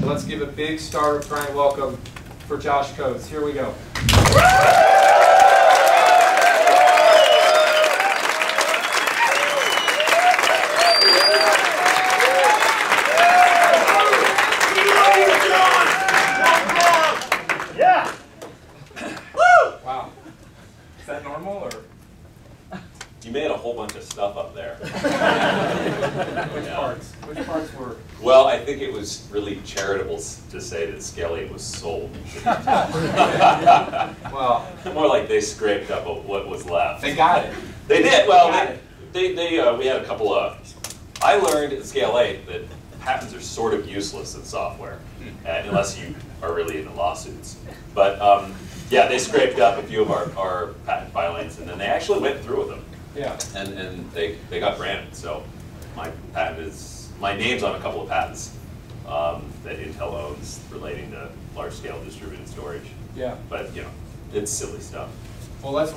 let's give a big Star of Prime welcome for Josh Coates. Here we go. Yeah. Wow. Is that normal or? You made a whole bunch of stuff up there. Which parts? Which parts were? Well, I think it was really charitable to say that Scale 8 was sold. Well, more like they scraped up what was left. they got it. They did. Well, we had a couple of. I learned at Scale 8 that patents are sort of useless in software, unless you are really into lawsuits. But yeah, they scraped up a few of our patent filings, and then they actually went through with them. Yeah. And they got branded. So my name's on a couple of patents that Intel owns relating to large-scale distributed storage. Yeah. But you know, it's silly stuff. Well, let's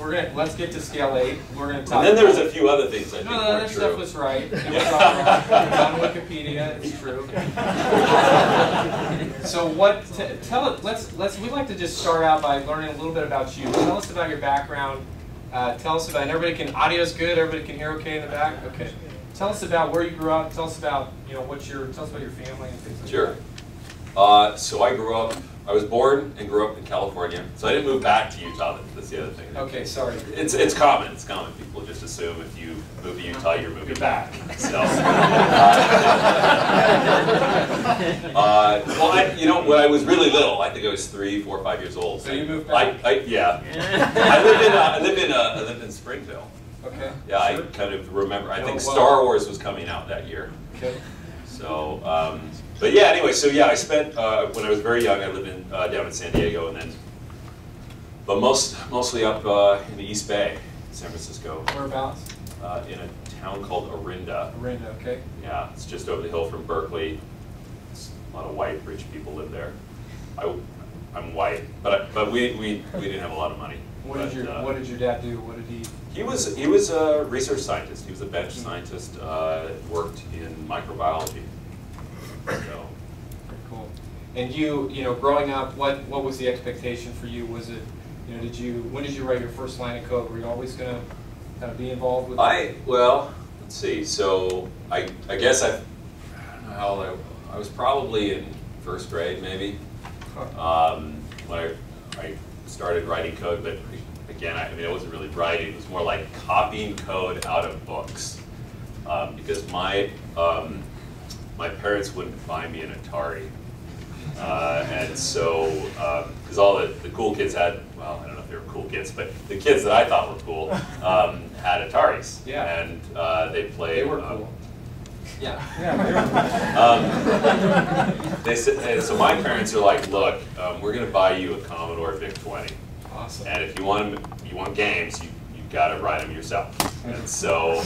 get to Scale 8. We're going to talk. And then there was a few other things I think no, weren't that true. stuff was right. It was all right. It's on Wikipedia. It's true. So what? We'd like to just start out by learning a little bit about you. Tell us about your background. Tell us about. And everybody can. Audio's good. Everybody can hear okay in the back. Okay. Tell us about where you grew up. Tell us about tell us about your family and things like that. Sure. So I was born and grew up in California. So I didn't move back to Utah. That's the other thing. Okay, sorry. It's common. It's common. People just assume if you move to Utah, you're moving back. So, well, when I was really little, I think I was 3, 4, 5 years old. So you moved back? Yeah. I lived in Springville. Okay. Yeah, sure. I kind of remember. I think Star Wars was coming out that year. Okay. So, but yeah. Anyway, so yeah, I spent when I was very young. I lived down in San Diego, and then, but mostly up in the East Bay, San Francisco. Whereabouts? In a town called Orinda. Orinda. Okay. Yeah, it's just over the hill from Berkeley. A lot of white rich people live there. I'm white, but we didn't have a lot of money. What did your dad do? What did he? He was a research scientist. He was a bench scientist. Worked in microbiology. So. Very cool. And you growing up, what was the expectation for you? Was it, when did you write your first line of code? Were you always going to kind of be involved with? Well, let's see. So I guess I don't know how old I was probably in first grade maybe when I started writing code, but. Again, I mean, it wasn't really writing. It was more like copying code out of books, because my parents wouldn't buy me an Atari, and so because all the cool kids had, well, I don't know if they were cool kids, but the kids that I thought were cool had Ataris, yeah, and they played. They were cool. Yeah. Yeah. They said, and so my parents are like, look, we're going to buy you a Commodore VIC-20. Awesome. And if you want games, you've got to write them yourself. And so,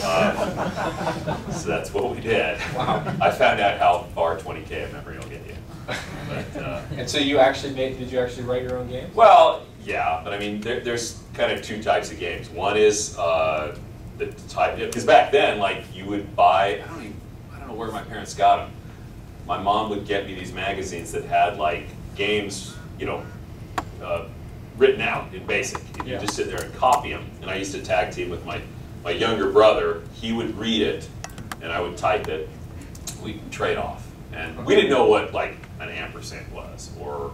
so that's what we did. Wow. I found out how far 20K of memory will get you. But, and so did you actually write your own games? Well, yeah, but I mean, there's kind of two types of games. One is the type, because back then, like, you would buy, I don't know where my parents got them. My mom would get me these magazines that had like games, written out in BASIC. And you just sit there and copy them. And I used to tag team with my younger brother. He would read it, and I would type it. We'd trade off. And we didn't know what like an ampersand was, or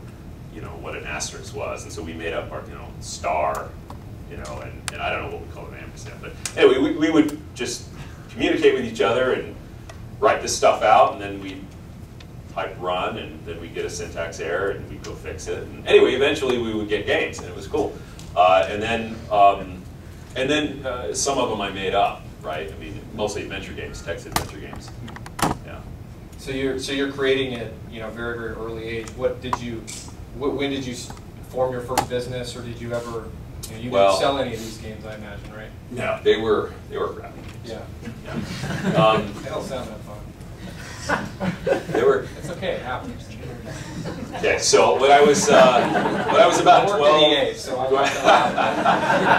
what an asterisk was. And so we made up our star, and I don't know what we call an ampersand. But anyway, we would just communicate with each other and write this stuff out, and then we'd type run, and then we'd get a syntax error, and we'd go fix it. And anyway, eventually we would get games, and it was cool. And then some of them I made up, right? I mean, mostly adventure games, text adventure games. Yeah. So you're creating at very, very early age. When did you form your first business, or did you ever you didn't sell any of these games, I imagine, right? No, they were crappy. Yeah. They don't sound that fun. They were. It's okay. It happens. Okay, so when I was about 12, EA, so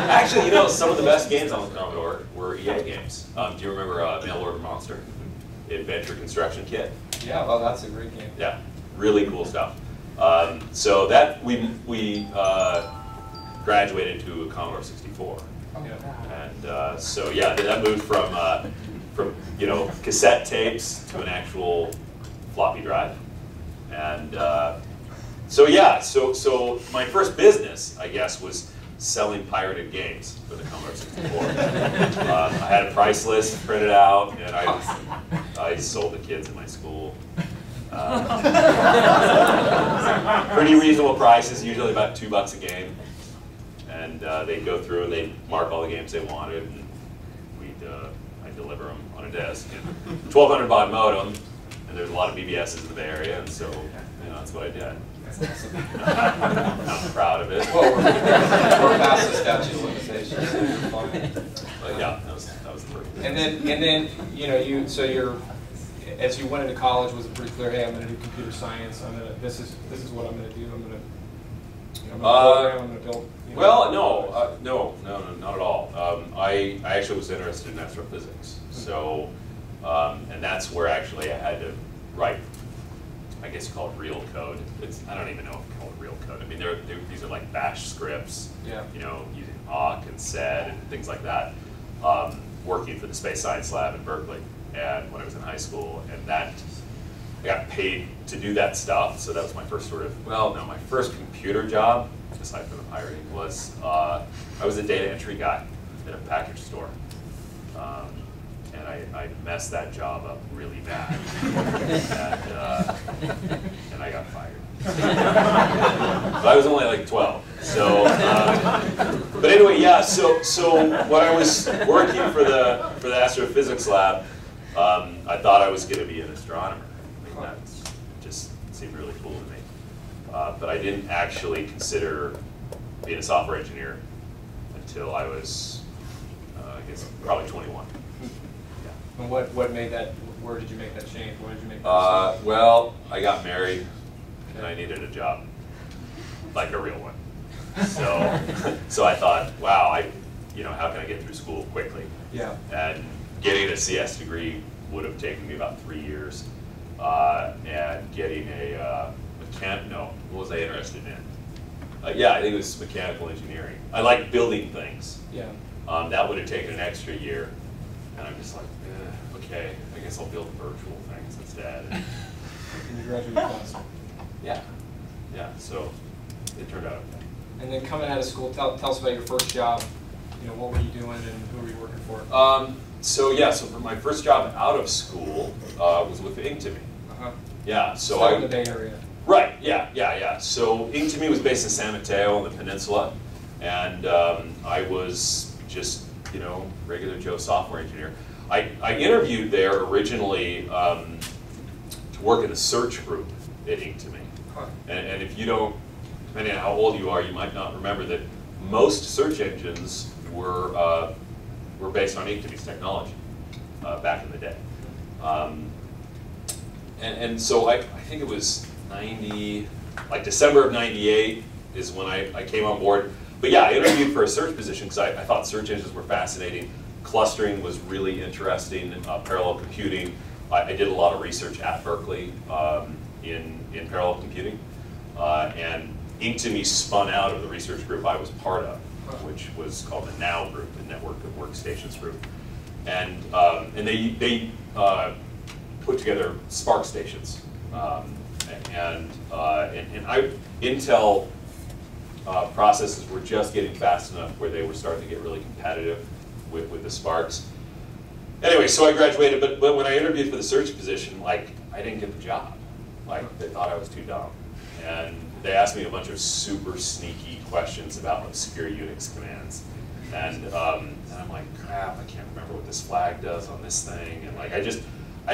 actually, some of the best games on the Commodore were EA games. Do you remember Mail Order Monster, Adventure Construction Kit? Yeah, well, that's a great game. Yeah, really cool stuff. So that we graduated to a Commodore 64. And so yeah, that moved from cassette tapes to an actual floppy drive. And so yeah, so my first business, I guess, was selling pirated games for the Commodore 64. I had a price list printed out, and I sold the kids in my school. Pretty reasonable prices, usually about $2 a game. And they'd go through and they'd mark all the games they wanted, and I'd deliver them on a disc. And 1200 baud modem, and there's a lot of BBSs in the Bay Area, and so that's what I did. That's awesome. I'm proud of it. Well, we're past the statute of limitations. But yeah, that was the first. And then as you went into college, was it pretty clear? Hey, I'm going to do computer science. This is what I'm going to do. I'm going to program. I'm going to build. Well, no, not at all. I actually was interested in astrophysics. So, and that's where actually I had to write, I guess you call it real code. I don't even know if you call it real code. I mean, these are like bash scripts, using awk and sed and things like that, working for the Space Science Lab in Berkeley and when I was in high school. And I got paid to do that stuff. So that was my first my first computer job, aside from the pirating, was I was a data entry guy at a package store. And I messed that job up really bad, and I got fired. But I was only like 12. So, but anyway, yeah. So when I was working for the astrophysics lab, I thought I was going to be an astronomer. I mean, that just seemed really cool to me. But I didn't actually consider being a software engineer until I was, I guess, probably 21. And what made that? Where did you make that change? Why did you make that decision? Well, I got married, and I needed a job, like a real one. So I thought, wow, how can I get through school quickly? Yeah. And getting a CS degree would have taken me about 3 years, and getting a what was I interested in? Yeah, I think it was mechanical engineering. I like building things. Yeah. That would have taken an extra year. And I'm just like, okay, I guess I'll build virtual things instead. And you graduated class. Yeah, so it turned out okay. And then coming out of school, tell us about your first job. What were you doing and who were you working for? So for my first job out of school was with Inktomi. Yeah, so in the Bay Area. Right, yeah. So Inktomi was based in San Mateo on the peninsula, and I was just regular Joe software engineer. I interviewed there originally to work in the search group at Inktomi. And if you don't, depending on how old you are, you might not remember that most search engines were based on Inktomi's technology back in the day. And so I think it was December of '98 is when I came on board. But yeah, I interviewed for a search position because I thought search engines were fascinating. Clustering was really interesting, parallel computing. I did a lot of research at Berkeley in parallel computing. And Inktomi spun out of the research group I was part of, which was called the NOW group, the Network of Workstations group. And they put together Spark stations. Intel processes were just getting fast enough where they were starting to get really competitive with the Sparks. Anyway, so I graduated, but when I interviewed for the search position, I didn't get the job. They thought I was too dumb. And they asked me a bunch of super sneaky questions about obscure Unix commands. And I'm like, crap, I can't remember what this flag does on this thing. And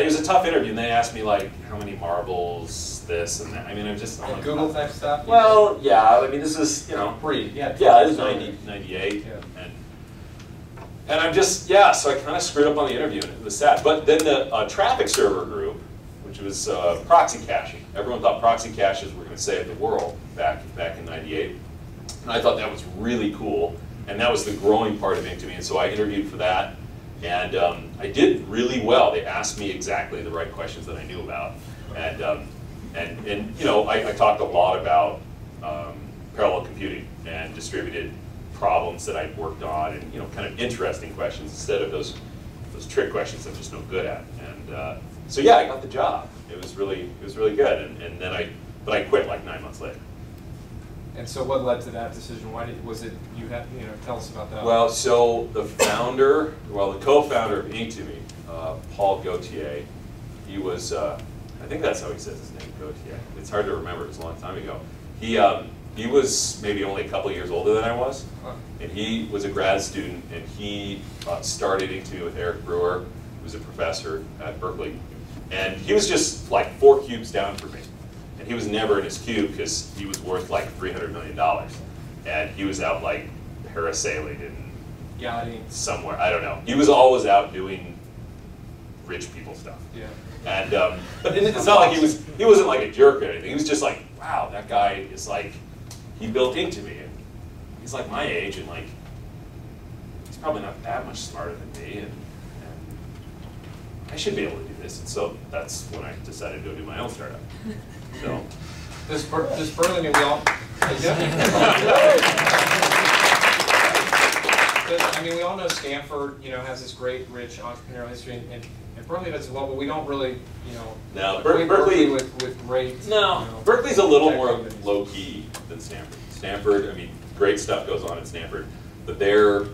it was a tough interview, and they asked me how many marbles, this and that. I mean, I'm like, Google type stuff. Well, yeah. I mean, this is this is 98, and I'm just so I kind of screwed up on the interview, and it was sad. But then the traffic server group, which was proxy caching. Everyone thought proxy caches were going to save the world back in '98, and I thought that was really cool, and that was the growing part of Inktomi, and so I interviewed for that. And I did really well. They asked me exactly the right questions that I knew about. And And you know, I talked a lot about parallel computing and distributed problems that I'd worked on, and you know, kind of interesting questions instead of those trick questions I'm just no good at. And so yeah, I got the job. It was really good. And then I quit like 9 months later. And so what led to that decision? Why was it you had, you know, tell us about that. Well, so the co-founder of Inktomy, Paul Gauthier, he was, I think that's how he says his name, Gauthier. It's hard to remember, it was a long time ago. He was maybe only a couple years older than I was, and he was a grad student, and he started Inktomy with Eric Brewer, who was a professor at Berkeley. And he was just like 4 cubes down from me. And he was never in his cube because he was worth like $300 million. And he was out like parasailing and yachting somewhere, I don't know. He was always out doing rich people stuff. Yeah. And but it's not like he wasn't like a jerk or anything. He was just like, wow, that guy is like, he built Inktomy, and he's like my age, and like he's probably not that much smarter than me, and I should be able to do this. And so that's when I decided to go do my own startup. So Does Berkeley, we all, I mean, we all know Stanford, you know, has this great, rich entrepreneurial history, and Berkeley does as well, but we don't really, you know, now Berkeley with great. No, you know, Berkeley's a little more low key than Stanford. Stanford, I mean, great stuff goes on at Stanford, but there's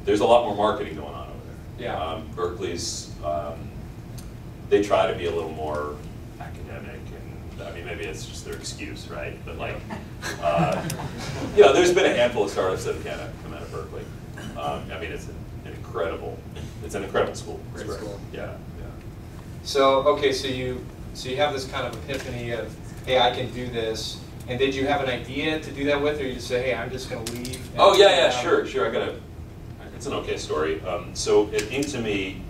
a lot more marketing going on over there. Yeah. Berkeley's, they try to be a little more academic, and I mean, maybe it's just their excuse, right? But like, you know, there's been a handful of startups that have come out of Berkeley. I mean, it's an incredible school. Great school. Yeah, yeah. So okay, so you have this kind of epiphany of, hey, I can do this. And did you have an idea to do that with, or you just say, hey, I'm just going to leave? Oh yeah, sure. It's an okay story. So at Inktomy,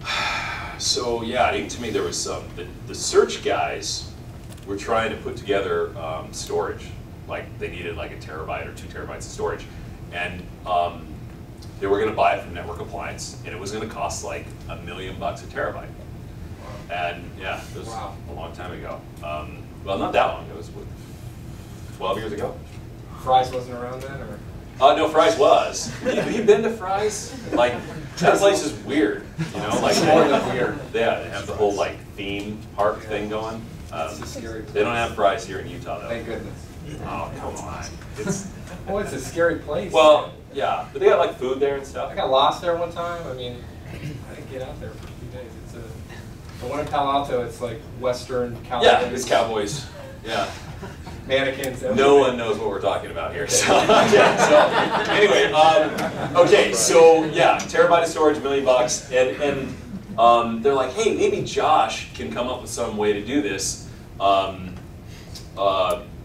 at Inktomy there was the search guys were trying to put together storage. Like they needed like 1 terabyte or 2 terabytes of storage, and they were going to buy it from Network Appliance, and it was going to cost like $1 million a terabyte. And yeah, it was a long time ago. Well, not that long. It was 12 years ago. Fry's wasn't around then, or? No, Fry's was. Have you been to Fry's? Like, that place is weird. You know, like more than weird. Yeah, they have the whole like theme park thing going. It's a scary place. They don't have Fry's here in Utah, though. Thank goodness. Oh, come on. It's a scary place. Well, yeah, but they got like food there and stuff. I got lost there one time. I mean, I didn't get out there for a few days. The one in Palo Alto, it's like Western Cowboys. Yeah, it's Cowboys. Yeah. Mannequins. Everything. No one knows what we're talking about here. So, yeah, so anyway, okay, so yeah, terabyte of storage, $1 million, and they're like, hey, maybe Josh can come up with some way to do this,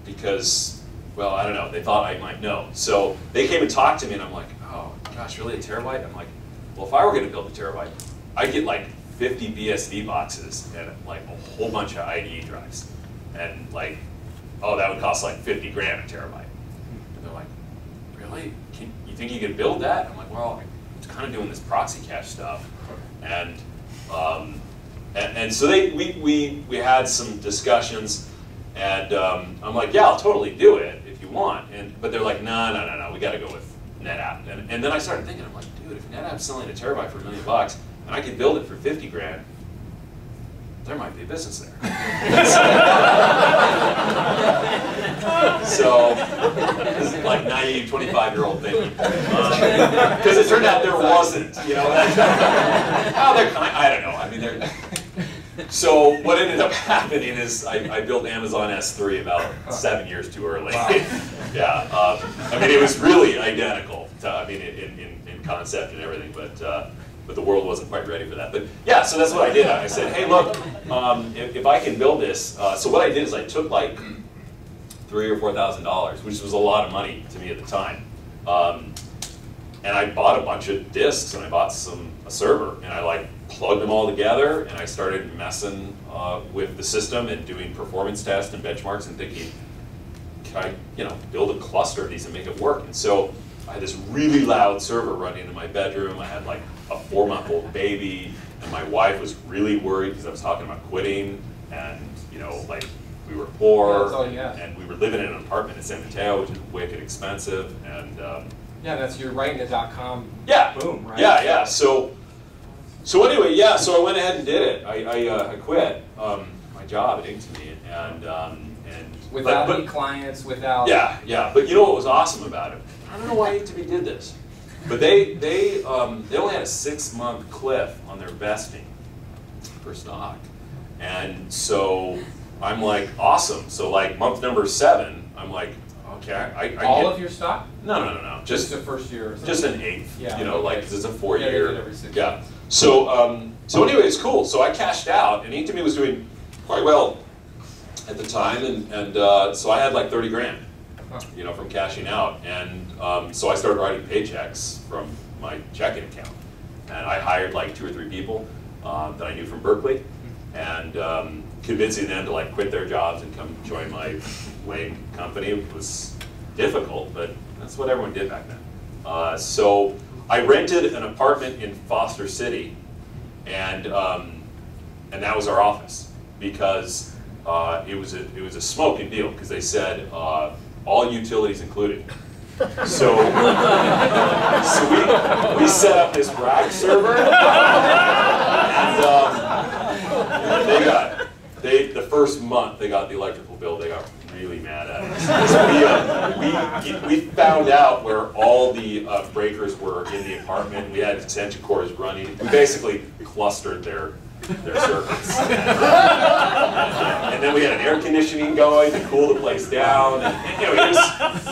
because, well, I don't know, they thought I might know. So they came and talked to me, and I'm like, oh gosh, really, a terabyte? I'm like, well, if I were going to build a terabyte, I'd get like 50 BSD boxes and like a whole bunch of IDE drives, and like, oh, that would cost like 50 grand a terabyte. And they're like, really? You think you could build that? I'm like, well, I was kind of doing this proxy cache stuff, and so we had some discussions, and I'm like, yeah, I'll totally do it if you want, but they're like, no, we got to go with NetApp, and then I started thinking, I'm like, dude, if NetApp's selling a terabyte for $1 million, and I could build it for 50 grand, there might be a business there. So, this is like naive 25-year-old thinking. Because it turned out there wasn't, you know. Oh, they're kind, I don't know. I mean, they're. So what ended up happening is I built Amazon S3 about 7 years too early. Wow. Yeah, I mean, it was really identical to, I mean, in concept and everything, but the world wasn't quite ready for that. But yeah, so that's what I did. I said, hey, look, if I can build this, so what I did is I took like $3,000 or $4,000, which was a lot of money to me at the time, and I bought a bunch of disks, and I bought a server, and I like plugged them all together, and I started messing with the system and doing performance tests and benchmarks and thinking, can I, build a cluster of these and make it work? And so I had this really loud server running in my bedroom. I had like a 4-month-old baby, and my wife was really worried because I was talking about quitting. and you know, like we were poor, that's all you had. and we were living in an apartment in San Mateo, which is wicked expensive, and yeah, that's you're right in the .com. Yeah, boom, right? Yeah, yeah. So anyway, yeah. So I went ahead and did it. I quit my job at Inktomy, and without any clients, without. Yeah. But you know what was awesome about it? I don't know why Inktomy did this, but they only had a 6-month cliff on their vesting for stock, and so I'm like, awesome. So like month number 7, I'm like, okay, I all get, of your stock? No. Just the first year. Or something? Just an eighth. Yeah. You know, Okay. like because it's a 4-year. Yeah, every 6 yeah. months. So anyway, it's cool. So I cashed out, and Inktomy was doing quite well at the time, and so I had like 30 grand, you know, from cashing out, and so I started writing paychecks from my checking account, and I hired like 2 or 3 people that I knew from Berkeley, and convincing them to like quit their jobs and come join my lame company. It was difficult, but that's what everyone did back then. So I rented an apartment in Foster City, and that was our office, because it was a smoking deal, because they said all utilities included. So we set up this rack server, and the first month they got the electrical bill, they got really mad at us. So we found out where all the breakers were in the apartment. We had extension cords running. We basically clustered their circuits. And then we had an air conditioning going to cool the place down. And, you know,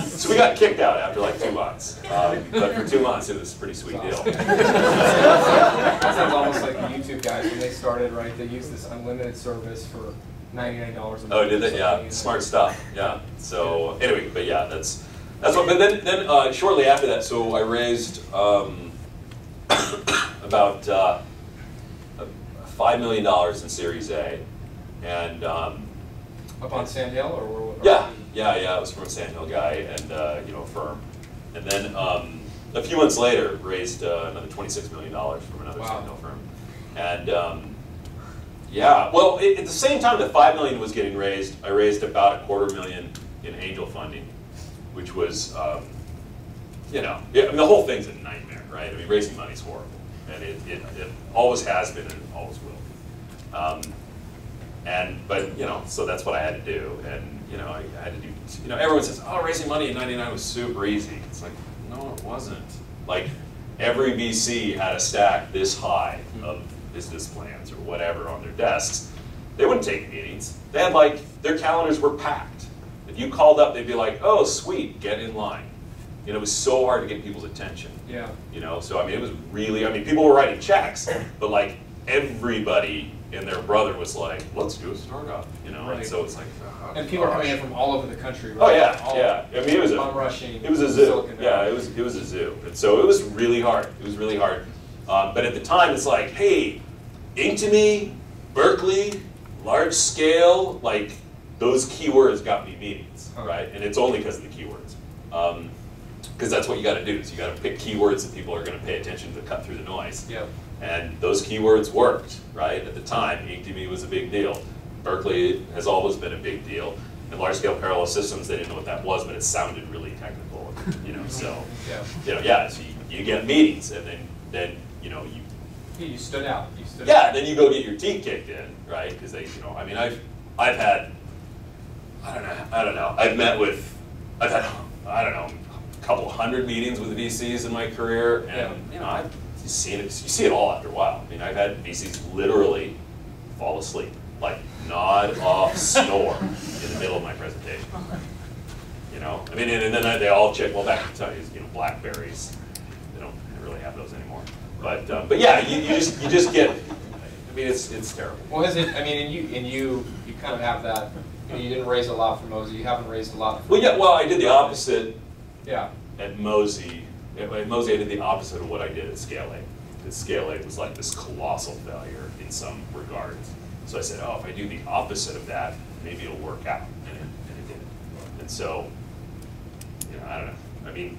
so we got kicked out after like 2 months. But for 2 months, it was a pretty sweet deal. That sounds almost like the YouTube guys when they started, right? They used this unlimited service for $99 a month. Oh, did they? Yeah, smart stuff. Yeah. So anyway, but yeah, that's what. But then shortly after that, so I raised about $5 million in Series A, and up on Sand Hill, or yeah, it was from a Sand Hill guy and you know, a firm, and then a few months later raised another $26 million from another Sand Hill firm, and yeah, well, at the same time that $5 million was getting raised, I raised about $250,000 in angel funding, which was you know, I mean, the whole thing's a nightmare, right? I mean, raising money is horrible. And it always has been and always will. But you know, so that's what I had to do, and you know, I had to do. You know, everyone says, "Oh, raising money in '99 was super easy." It's like, no, it wasn't. Like every VC had a stack this high of business plans or whatever on their desks. They wouldn't take meetings. They had like their calendars were packed. If you called up, they'd be like, "Oh, sweet, get in line." You know, it was so hard to get people's attention. Yeah. You know, so I mean, it was really, I mean, people were writing checks, but like everybody and their brother was like, let's do a startup, you know, right. And so it's like, oh, and people are coming in from all over the country, right? Oh yeah, yeah. I mean, it was a zoo. Yeah, it was a zoo, and so it was really hard. It was really hard. But at the time, it's like, hey, Inktomy, Berkeley, large scale, like those keywords got me meetings, right? And it's only because of the keywords. Because that's what you got to do, is you got to pick keywords that people are going to pay attention to cut through the noise. Yep. And those keywords worked, right? At the time, Inktomy was a big deal. Berkeley has always been a big deal. And large-scale parallel systems, they didn't know what that was, but it sounded really technical, you know. So, you know, yeah. So you get meetings, and then you know you stood out. You stood yeah. out. Then you go get your teeth kicked in, right? Because they, you know, I mean, I've had, I don't know. I've had, I don't know, a couple hundred meetings with VCs in my career, and you know, you see it all after a while. I mean, I've had VCs literally fall asleep, like nod off, snore in the middle of my presentation. You know, I mean, and then they all check. Well, back in the time, you know, BlackBerries, they don't really have those anymore. But yeah, you just get. I mean, it's terrible. Well, is it? I mean, and you kind of have that. You know, you didn't raise a lot from Mozy. You haven't raised a lot. Well, yeah. Well, I did the opposite. Yeah. At Mozy, I did the opposite of what I did at Scale 8. Because Scale 8 was like this colossal failure in some regards. So I said, oh, if I do the opposite of that, maybe it'll work out, and it did. And so, you know, I don't know. I mean,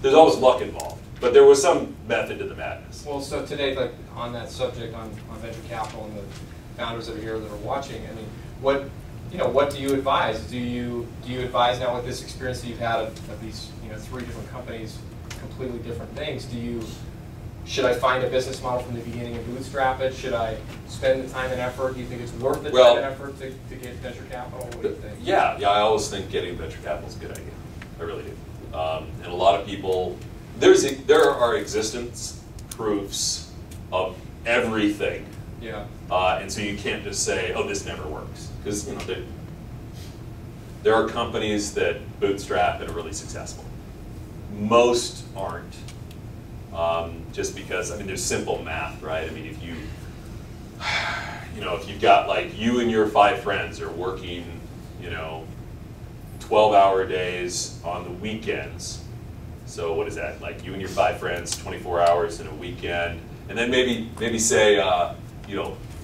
there's always luck involved, but there was some method to the madness. Well, so today, like on that subject, on venture capital and founders that are here that are watching. I mean, what do you advise? Do you advise now with this experience that you've had of these 3 different companies, completely different things? Should I find a business model from the beginning and bootstrap it? Should I spend the time and effort? Do you think it's worth the time and effort to get venture capital? What do you think? Yeah, I always think getting venture capital is a good idea. I really do. And a lot of people, there are existence proofs of everything. Yeah. And so you can't just say, oh, this never works. Because there are companies that bootstrap and are really successful. Most aren't. Just because, I mean, there's simple math, right? I mean, if you've got like you and your 5 friends are working, 12-hour days on the weekends. So what is that? Like you and your 5 friends, 24 hours in a weekend, and then maybe say,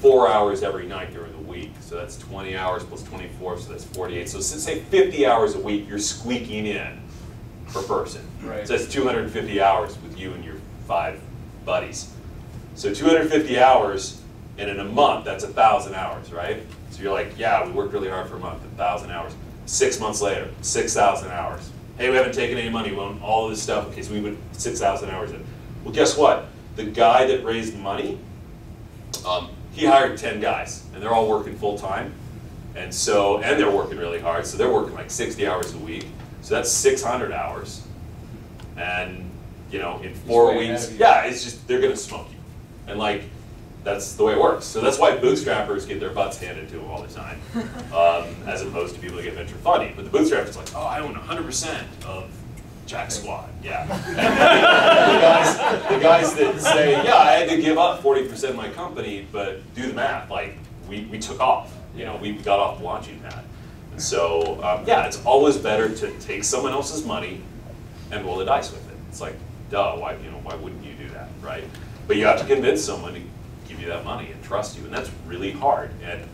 4 hours every night during the week. So that's 20 hours plus 24, so that's 48. So say 50 hours a week you're squeaking in per person. Right. So that's 250 hours with you and your 5 buddies. So 250 hours, and in a month, that's 1,000 hours, right? So you're like, yeah, we worked really hard for a month, 1,000 hours. 6 months later, 6,000 hours. Hey, we haven't taken any money, we own all of this stuff. Okay, so we put 6,000 hours in. Well, guess what? The guy that raised money, he hired 10 guys, and they're all working full time. And they're working really hard, so they're working like 60 hours a week. So that's 600 hours. And in 4 weeks, yeah, it's just, they're gonna smoke you. And like, that's the way it works. So that's why bootstrappers get their butts handed to them all the time, as opposed to people that get venture funding. But the bootstrapper's like, oh, I own 100% of Jack Squad, yeah. And the guys that say, yeah, I had to give up 40% of my company, but do the math, like, we took off. We got off the launching pad. And so, yeah, it's always better to take someone else's money and roll the dice with it. It's like, duh, why wouldn't you do that, right? But you have to convince someone to give you that money and trust you, and that's really hard. And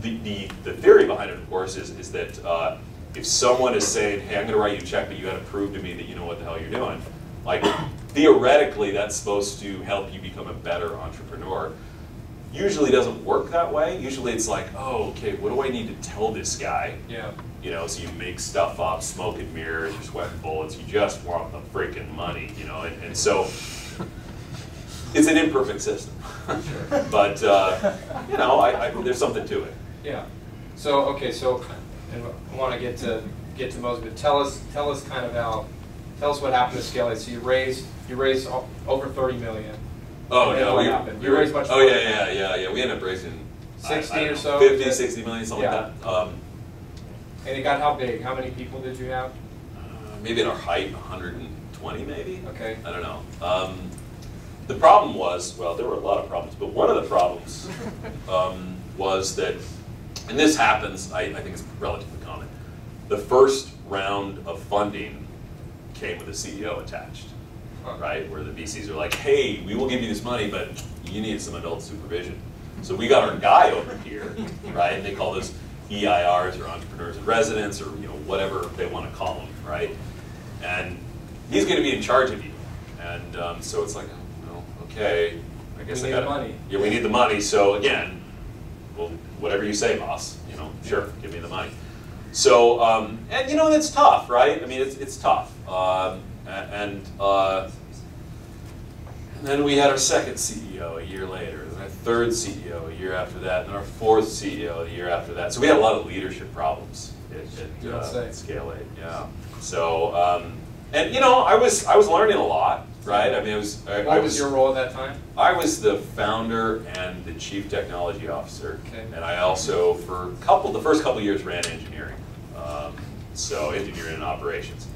the theory behind it, of course, is that if someone is saying, hey, I'm going to write you a check, but you got to prove to me that you know what the hell you're doing, like, theoretically, that's supposed to help you become a better entrepreneur. Usually doesn't work that way. Usually it's like, oh, okay, what do I need to tell this guy? Yeah. So you make stuff up, smoke and mirrors, you're sweating bullets, you just want the freaking money, and so it's an imperfect system. Sure. But, there's something to it. Yeah. So, okay, and I want to get to Mozy, but tell us kind of tell us what happened to Scale 8. So you raised over 30 million. Oh, no, what happened? You raised much more. Oh, yeah. We ended up raising 60 or so? 50, 60 million, something like that. And it got how big? How many people did you have? Maybe at our height, 120 maybe? Okay. I don't know. The problem was, well, there were a lot of problems, but one of the problems was that, and this happens, I think it's relatively common, the first round of funding came with a CEO attached, right? Where the VCs are like, hey, we will give you this money, but you need some adult supervision. So we got our guy over here, right? And they call those EIRs, or entrepreneurs in residence, or whatever they want to call them, right? And he's going to be in charge of you. And so it's like, okay, I guess I got the money. Yeah, we need the money. So again, well, whatever you say, boss. Sure, give me the money. So and it's tough, right? I mean, it's tough. And then we had our second CEO a year later, and our third CEO a year after that, and our fourth CEO the year after that. So we had a lot of leadership problems at Scale 8. Yeah. So and I was learning a lot. Right. I mean, What was your role at that time? I was the founder and the chief technology officer, and I also, for the first couple years, ran engineering. So engineering and operations.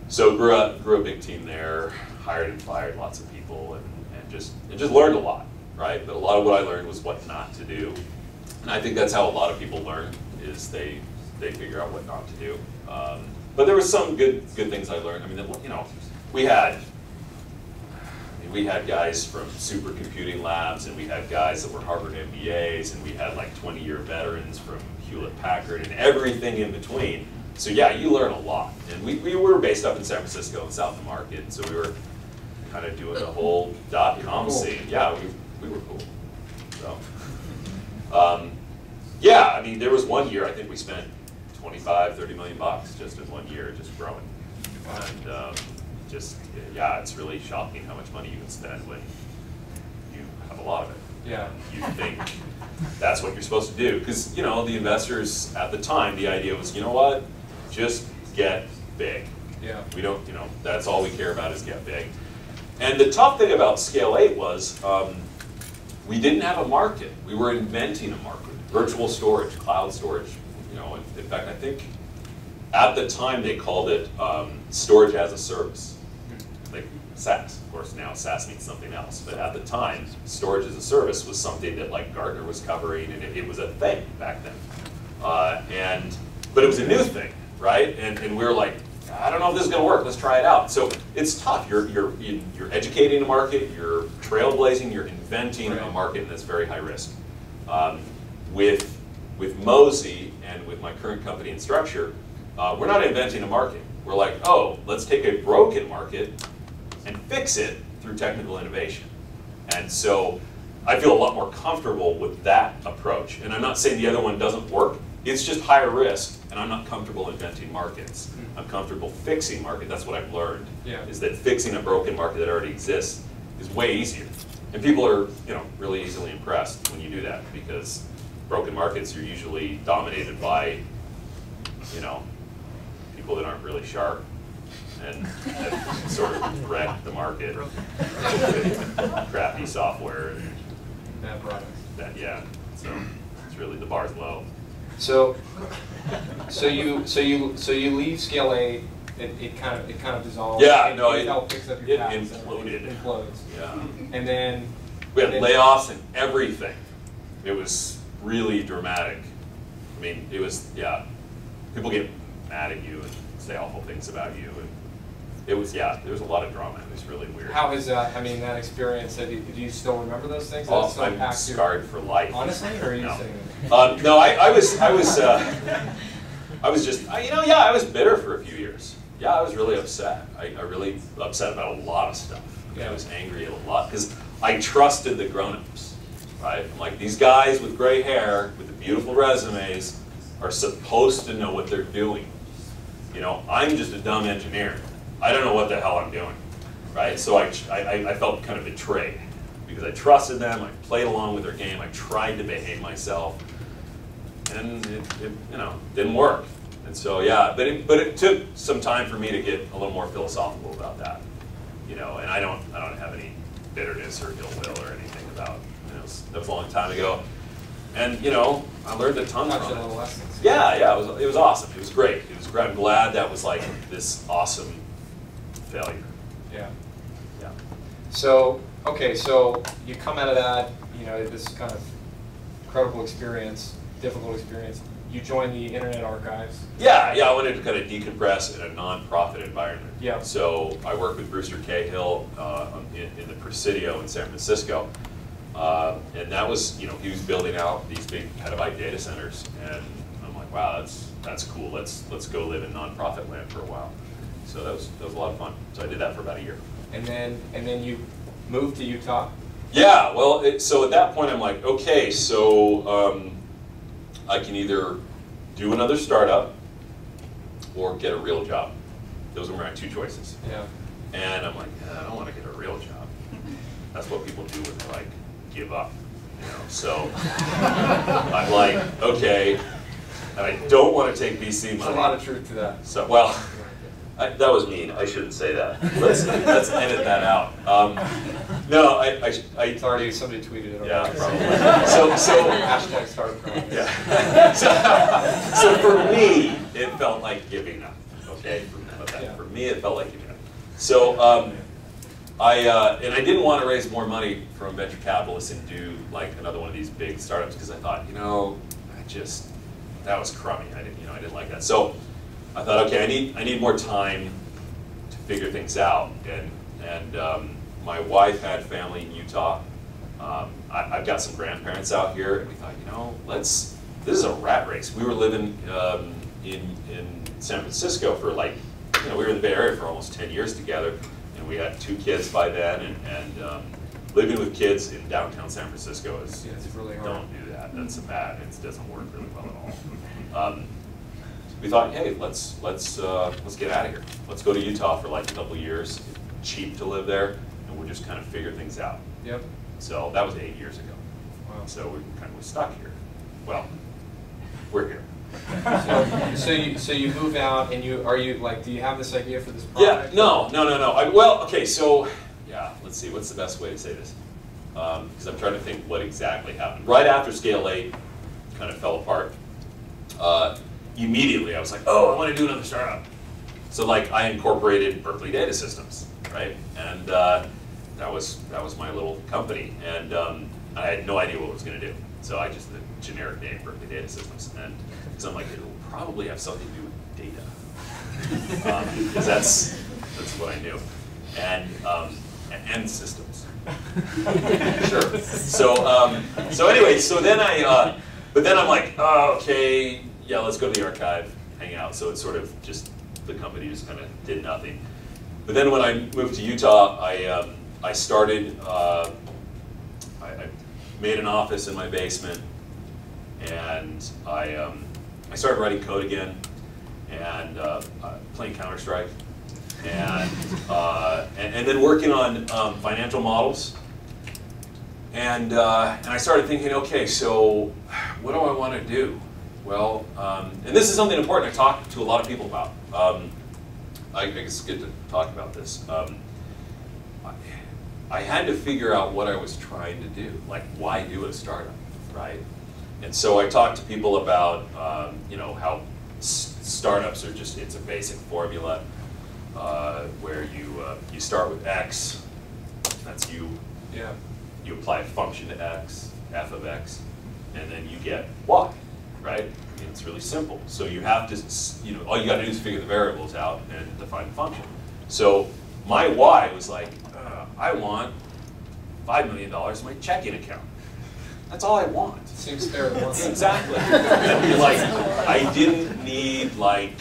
So grew a big team there, hired and fired lots of people, and just learned a lot. Right. But a lot of what I learned was what not to do, and I think that's how a lot of people learn, is they figure out what not to do. But there was some good things I learned. I mean, we had guys from supercomputing labs, and we had guys that were Harvard MBAs, and we had like 20-year veterans from Hewlett-Packard, and everything in between. So yeah, you learn a lot. And we were based up in San Francisco and South of Market, so we were kind of doing the whole .com scene. Yeah, we were cool. So. Yeah, I mean, there was one year, I think we spent 25, 30 million bucks just in one year, just growing. And yeah, it's really shocking how much money you can spend when you have a lot of it. Yeah. You think that's what you're supposed to do. Because, you know, the investors at the time, the idea was, you know what, just get big. Yeah. We don't, you know, that's all we care about is get big. And the tough thing about Scale 8 was we didn't have a market. We were inventing a market. Virtual storage, cloud storage. You know, in fact, I think at the time they called it storage as a service, like SaaS. Of course, now SaaS means something else. But at the time, storage as a service was something that like Gartner was covering, and it was a thing back then. But it was a new thing, right? And we were like, I don't know if this is going to work. Let's try it out. So it's tough. You're educating a market. You're trailblazing. You're inventing a market that's very high risk. With Mozy and with my current company Instructure, we're not inventing a market. We're like, oh, let's take a broken market and fix it through technical innovation. And so I feel a lot more comfortable with that approach. And I'm not saying the other one doesn't work. It's just higher risk, and I'm not comfortable inventing markets. I'm comfortable fixing market. That's what I've learned, is that fixing a broken market that already exists is way easier. And people are, you know, really easily impressed when you do that, because broken markets are usually dominated by, you know, people that aren't really sharp and have sort of wrecked the market with crappy software and bad products. Yeah, so it's really, the bar's low. So you leave Scale 8. It kind of dissolves. Yeah, no, it helped fix up your past. Imploded. It implodes. Yeah. And then we had layoffs and everything. It was really dramatic. I mean, it was, yeah. People get mad at you and say awful things about you, and it was, yeah. There was a lot of drama. It was really weird. How is that? I mean, that experience. Do you still remember those things? Oh, I'm scarred for life. Honestly, or are you no. saying? No, I was just, you know, yeah, I was bitter for a few years. Yeah, I was really upset. I really upset about a lot of stuff. Yeah. I was angry at a lot because I trusted the grown-ups, right? I'm like, these guys with gray hair, with the beautiful resumes, are supposed to know what they're doing. You know, I'm just a dumb engineer. I don't know what the hell I'm doing, right? So I felt kind of betrayed because I trusted them. I played along with their game. I tried to behave myself, and it you know, didn't work. And so yeah, but it took some time for me to get a little more philosophical about that, you know. And I don't have any bitterness or ill will or anything about, you know, that was a long time ago. And you know, I learned a ton from it. Lessons. Yeah, it was awesome. It was great. It was great. I'm glad that was like this awesome failure. Yeah. Yeah. So okay, so you come out of that, you know, this kind of incredible experience, difficult experience. You join the Internet Archives. Yeah, I wanted to kind of decompress in a non-profit environment. Yeah. So I worked with Brewster Cahill in the Presidio in San Francisco, and that was, you know, he was building out these big petabyte data centers, and I'm like, wow, that's cool. Let's go live in non-profit land for a while. So that was a lot of fun. So I did that for about a year. And then you moved to Utah. Yeah. Well, so at that point I'm like, okay, so. I can either do another startup or get a real job. Those were my two choices. Yeah. And I'm like, I don't want to get a real job. That's what people do when they like give up, you know. So I'm like, okay, and I don't want to take VC money. There's a lot of truth to that. So well, that was mean. I shouldn't say that. Let's edit that out. No, It's already, somebody tweeted it already. Yeah, probably. So hashtag startup growing. Yeah. So for me, it felt like giving up. Okay. For me, it felt like giving up. So I didn't want to raise more money from venture capitalists and do like another one of these big startups because I thought, you know, that was crummy. I didn't like that. So I thought, okay, I need more time to figure things out, and my wife had family in Utah. I've got some grandparents out here, and we thought, you know, this is a rat race. We were living in San Francisco for like, you know, we were in the Bay Area for almost 10 years together, and we had 2 kids by then, and living with kids in downtown San Francisco is, yeah, it's really hard. Don't do that. That's bad. It doesn't work really well at all. We thought, hey, let's get out of here. Let's go to Utah for like a couple years. Cheap to live there, and we'll just kind of figure things out. Yep. So that was 8 years ago. Wow. So we're stuck here. Well, we're here. So you move out, and do you have this idea for this Yeah, project? no. Well, okay, so, yeah, let's see, what's the best way to say this? Because I'm trying to think what exactly happened. Right after Scale 8 kind of fell apart, immediately I was like, oh, I want to do another startup. So like I incorporated Berkeley Data Systems, right? And that was my little company. And I had no idea what I was going to do. So I just, the generic name, Berkeley Data Systems. And because I'm like, it'll probably have something to do with data. Because that's what I knew. And systems. Sure. So anyway, so then but then I'm like, oh, okay, yeah, let's go to the archive, hang out. So it's sort of just, the company just kind of did nothing. But then when I moved to Utah, I started, I made an office in my basement, and I started writing code again, and playing Counter-Strike, and then working on financial models. And I started thinking, okay, so what do I want to do? Well, and this is something important I talk to a lot of people about. I guess it's good to talk about this. I had to figure out what I was trying to do. Like, why do a startup, right? And so I talked to people about, how startups are just, it's a basic formula where you start with X, that's you. Yeah. You apply a function to X, f of X, and then you get Y, right? I mean, it's really simple. So you have to, all you got to do is figure the variables out and define the function. So my Y was like, I want $5 million in my checking account. That's all I want. Seems fair to want. Exactly. Like, I didn't need, I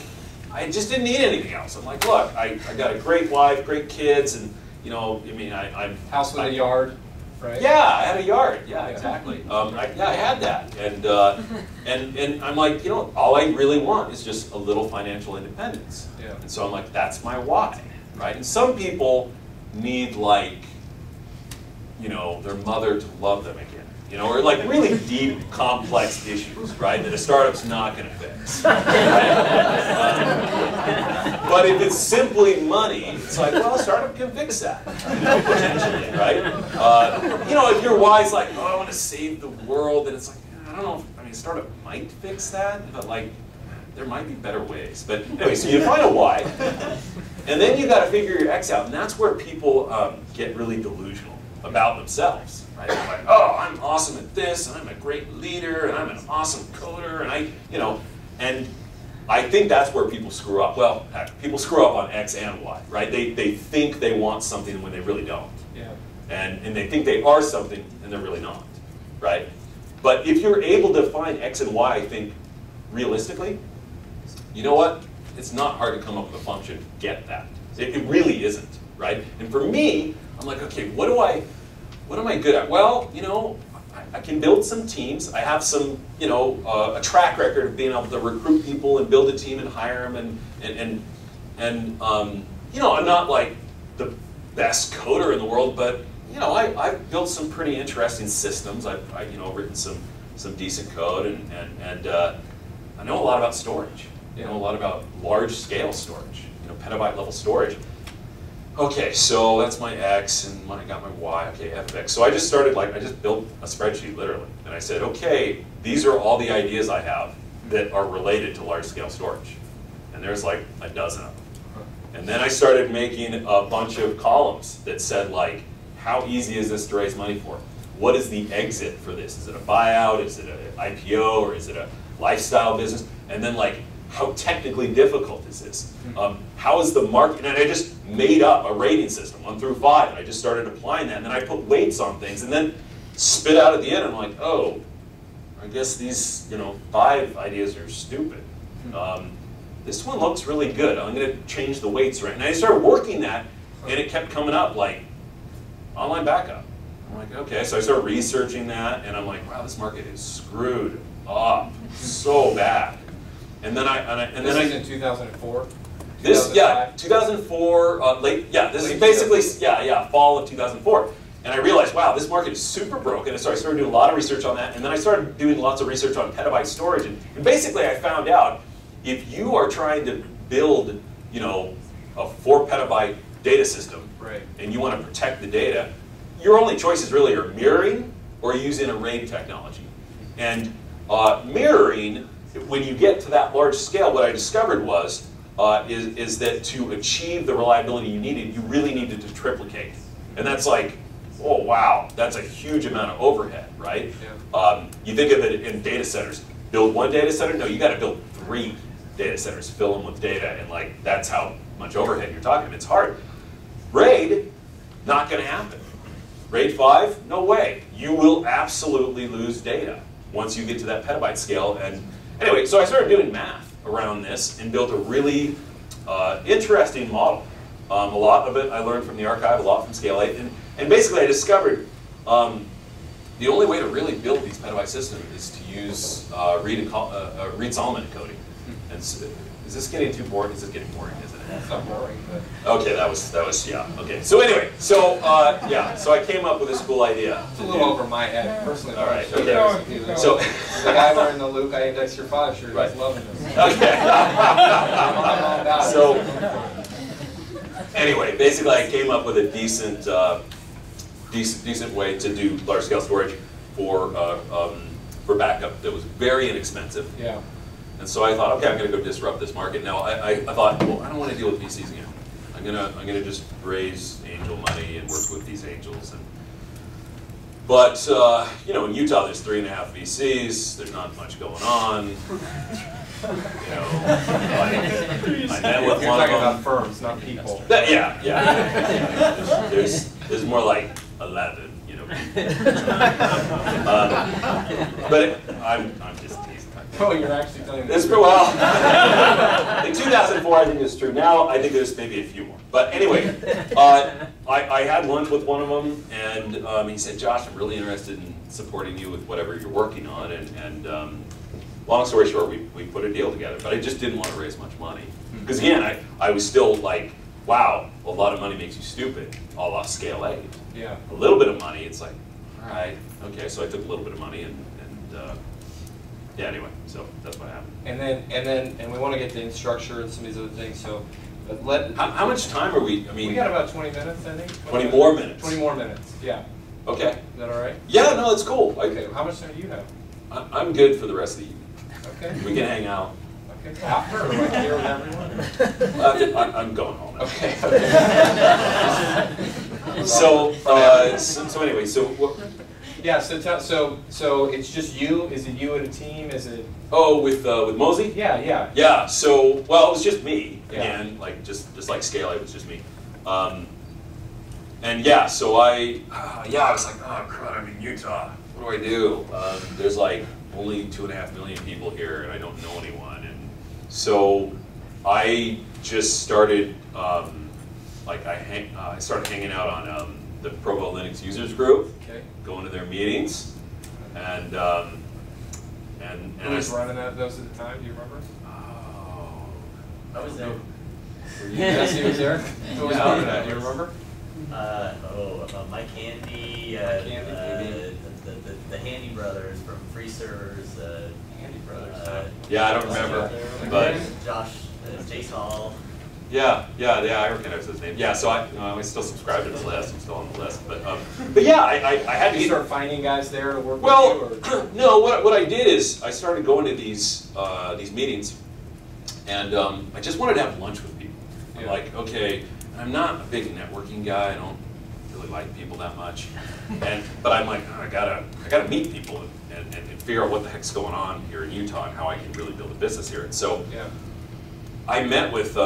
just didn't need anything else. I'm like, look, I got a great wife, great kids, and, I'm... House with a yard, right? Yeah, I had a yard. Yeah, exactly. I had that. And I'm like, all I really want is just a little financial independence. Yeah. And so I'm like, that's my why, right? And some people need, their mother to love them again. Or really deep, complex issues, right, that a startup's not going to fix. Right? But if it's simply money, it's like, well, a startup can fix that, potentially, right? If your why's like, oh, I want to save the world, then it's like, I don't know, a startup might fix that, but there might be better ways. But anyway, so you find a why, and then you got to figure your X out, and that's where people get really delusional about themselves. Right? They're like, oh, I'm awesome at this, and I'm a great leader, and I'm an awesome coder, and and I think that's where people screw up. Well, people screw up on X and Y, right? They think they want something when they really don't. Yeah. And they think they are something, and they're really not, right? But if you're able to find X and Y, I think, realistically, you know what? It's not hard to come up with a function, get that. It really isn't, right? And for me, I'm like, okay, what am I good at? Well, I can build some teams. I have some, a track record of being able to recruit people and build a team and hire them, and I'm not like the best coder in the world, but I've built some pretty interesting systems. I've written some decent code, and I know a lot about storage. I know a lot about large scale storage, petabyte level storage. Okay, so that's my X, and I got my Y, okay, f of X. So I just started, I just built a spreadsheet, literally. And I said, okay, these are all the ideas I have that are related to large-scale storage. And there's a dozen of them. And then I started making a bunch of columns that said, how easy is this to raise money for? What is the exit for this? Is it a buyout? Is it an IPO? Or is it a lifestyle business? And then, how technically difficult is this? How is the market? And I just made up a rating system, 1 through 5, and I just started applying that, and then I put weights on things, and then spit out at the end, I'm like, oh, I guess these 5 ideas are stupid. This one looks really good. I'm going to change the weights around. And I started working that, and it kept coming up, online backup, I'm like, okay. So I started researching that, and I'm like, wow, this market is screwed up so bad. And then This is in 2004. This, yeah, 2004, this is basically, fall of 2004. And I realized, wow, this market is super broken. And so I started doing a lot of research on that. And then I started doing lots of research on petabyte storage. And basically I found out if you are trying to build, you know, a 4 petabyte data system, right, and you want to protect the data, your only choices really are mirroring or using a RAID technology. And mirroring, when you get to that large scale, what I discovered was, is that to achieve the reliability you needed, you really needed to triplicate. And that's like, oh wow, that's a huge amount of overhead, right? Yeah. You think of it in data centers. Build 1 data center? No, you got to build 3 data centers, fill them with data, and like that's how much overhead you're talking. It's hard. RAID, not going to happen. RAID 5, no way. You will absolutely lose data once you get to that petabyte scale. And anyway, so I started doing math around this and built a really interesting model. A lot of it I learned from the archive, a lot from Scale 8, and basically I discovered the only way to really build these petabyte systems is to use Reed-Solomon encoding. And so, is this getting too boring? Is this getting boring, isn't it? It's not boring, but... Okay, that was yeah. Okay, so anyway, so so I came up with this cool idea. It's a little over my head, personally. All right, okay. So the guy wearing the Luke I Index Your 5 shirt, right, he's loving this. Okay. I'm all about it. So anyway, basically, I came up with a decent way to do large scale storage for backup that was very inexpensive. Yeah. And so I thought, okay, I'm going to go disrupt this market. Now I thought, well, I don't want to deal with VCs again. I'm gonna just raise angel money and work with these angels. But you know, in Utah, there's 3.5 VCs. There's not much going on. You know, I met with You're one of talking them. about firms, not people. Yeah. There's more like 11. You know. But I'm just teasing. Oh, you're actually telling me. It's well, in 2004, I think it's true. Now, I think there's maybe a few more. But anyway, I had lunch with one of them, and he said, "Josh, I'm really interested in supporting you with whatever you're working on." And long story short, we put a deal together. But I just didn't want to raise much money because again, I was still like, "Wow, a lot of money makes you stupid." A la Scale 8. Yeah. A little bit of money, it's like, all right, okay. So I took a little bit of money and yeah, anyway, so that's what happened. And we want to get to Instructure and some of these other things. So, but how much time are we? I mean, we got about 20 minutes, I think. 20 more minutes. 20 more minutes. Yeah. Okay. Is that all right? Yeah, no, that's cool. Okay. How much time do you have? I'm good for the rest of the evening. Okay. We can hang out. Okay. After or like here with everyone? I'm going home. Now. Okay. So anyway, so what? Yeah, so it's just you? Is it you and a team? Is it? Oh, with Mozy? Yeah. Yeah. So well, it was just me again, Yeah. like just like Scale, it was just me. And yeah, so I was like, oh crud, I'm in Utah. What do? There's like only 2.5 million people here, and I don't know anyone. And so I just started I started hanging out on the Provo Linux users group. Okay. Going to their meetings, and Who was running those at the time? Do you remember? Oh, I was there. Jesse was there. Who was running that? Do you remember? Mike Handy, the Handy brothers from Free Servers. Handy brothers. Yeah, I don't remember, but Josh, Jason Hall. Yeah, I recognize his name. Yeah, so I still subscribe to the list. I'm still on the list, but yeah, I had to you start finding guys there to work well, with you? Or? No, what I did is I started going to these meetings, and I just wanted to have lunch with people. I'm like, okay, I'm not a big networking guy. I don't really like people that much, but I'm like, oh, I gotta meet people and figure out what the heck's going on here in Utah and how I can really build a business here. And so I met with.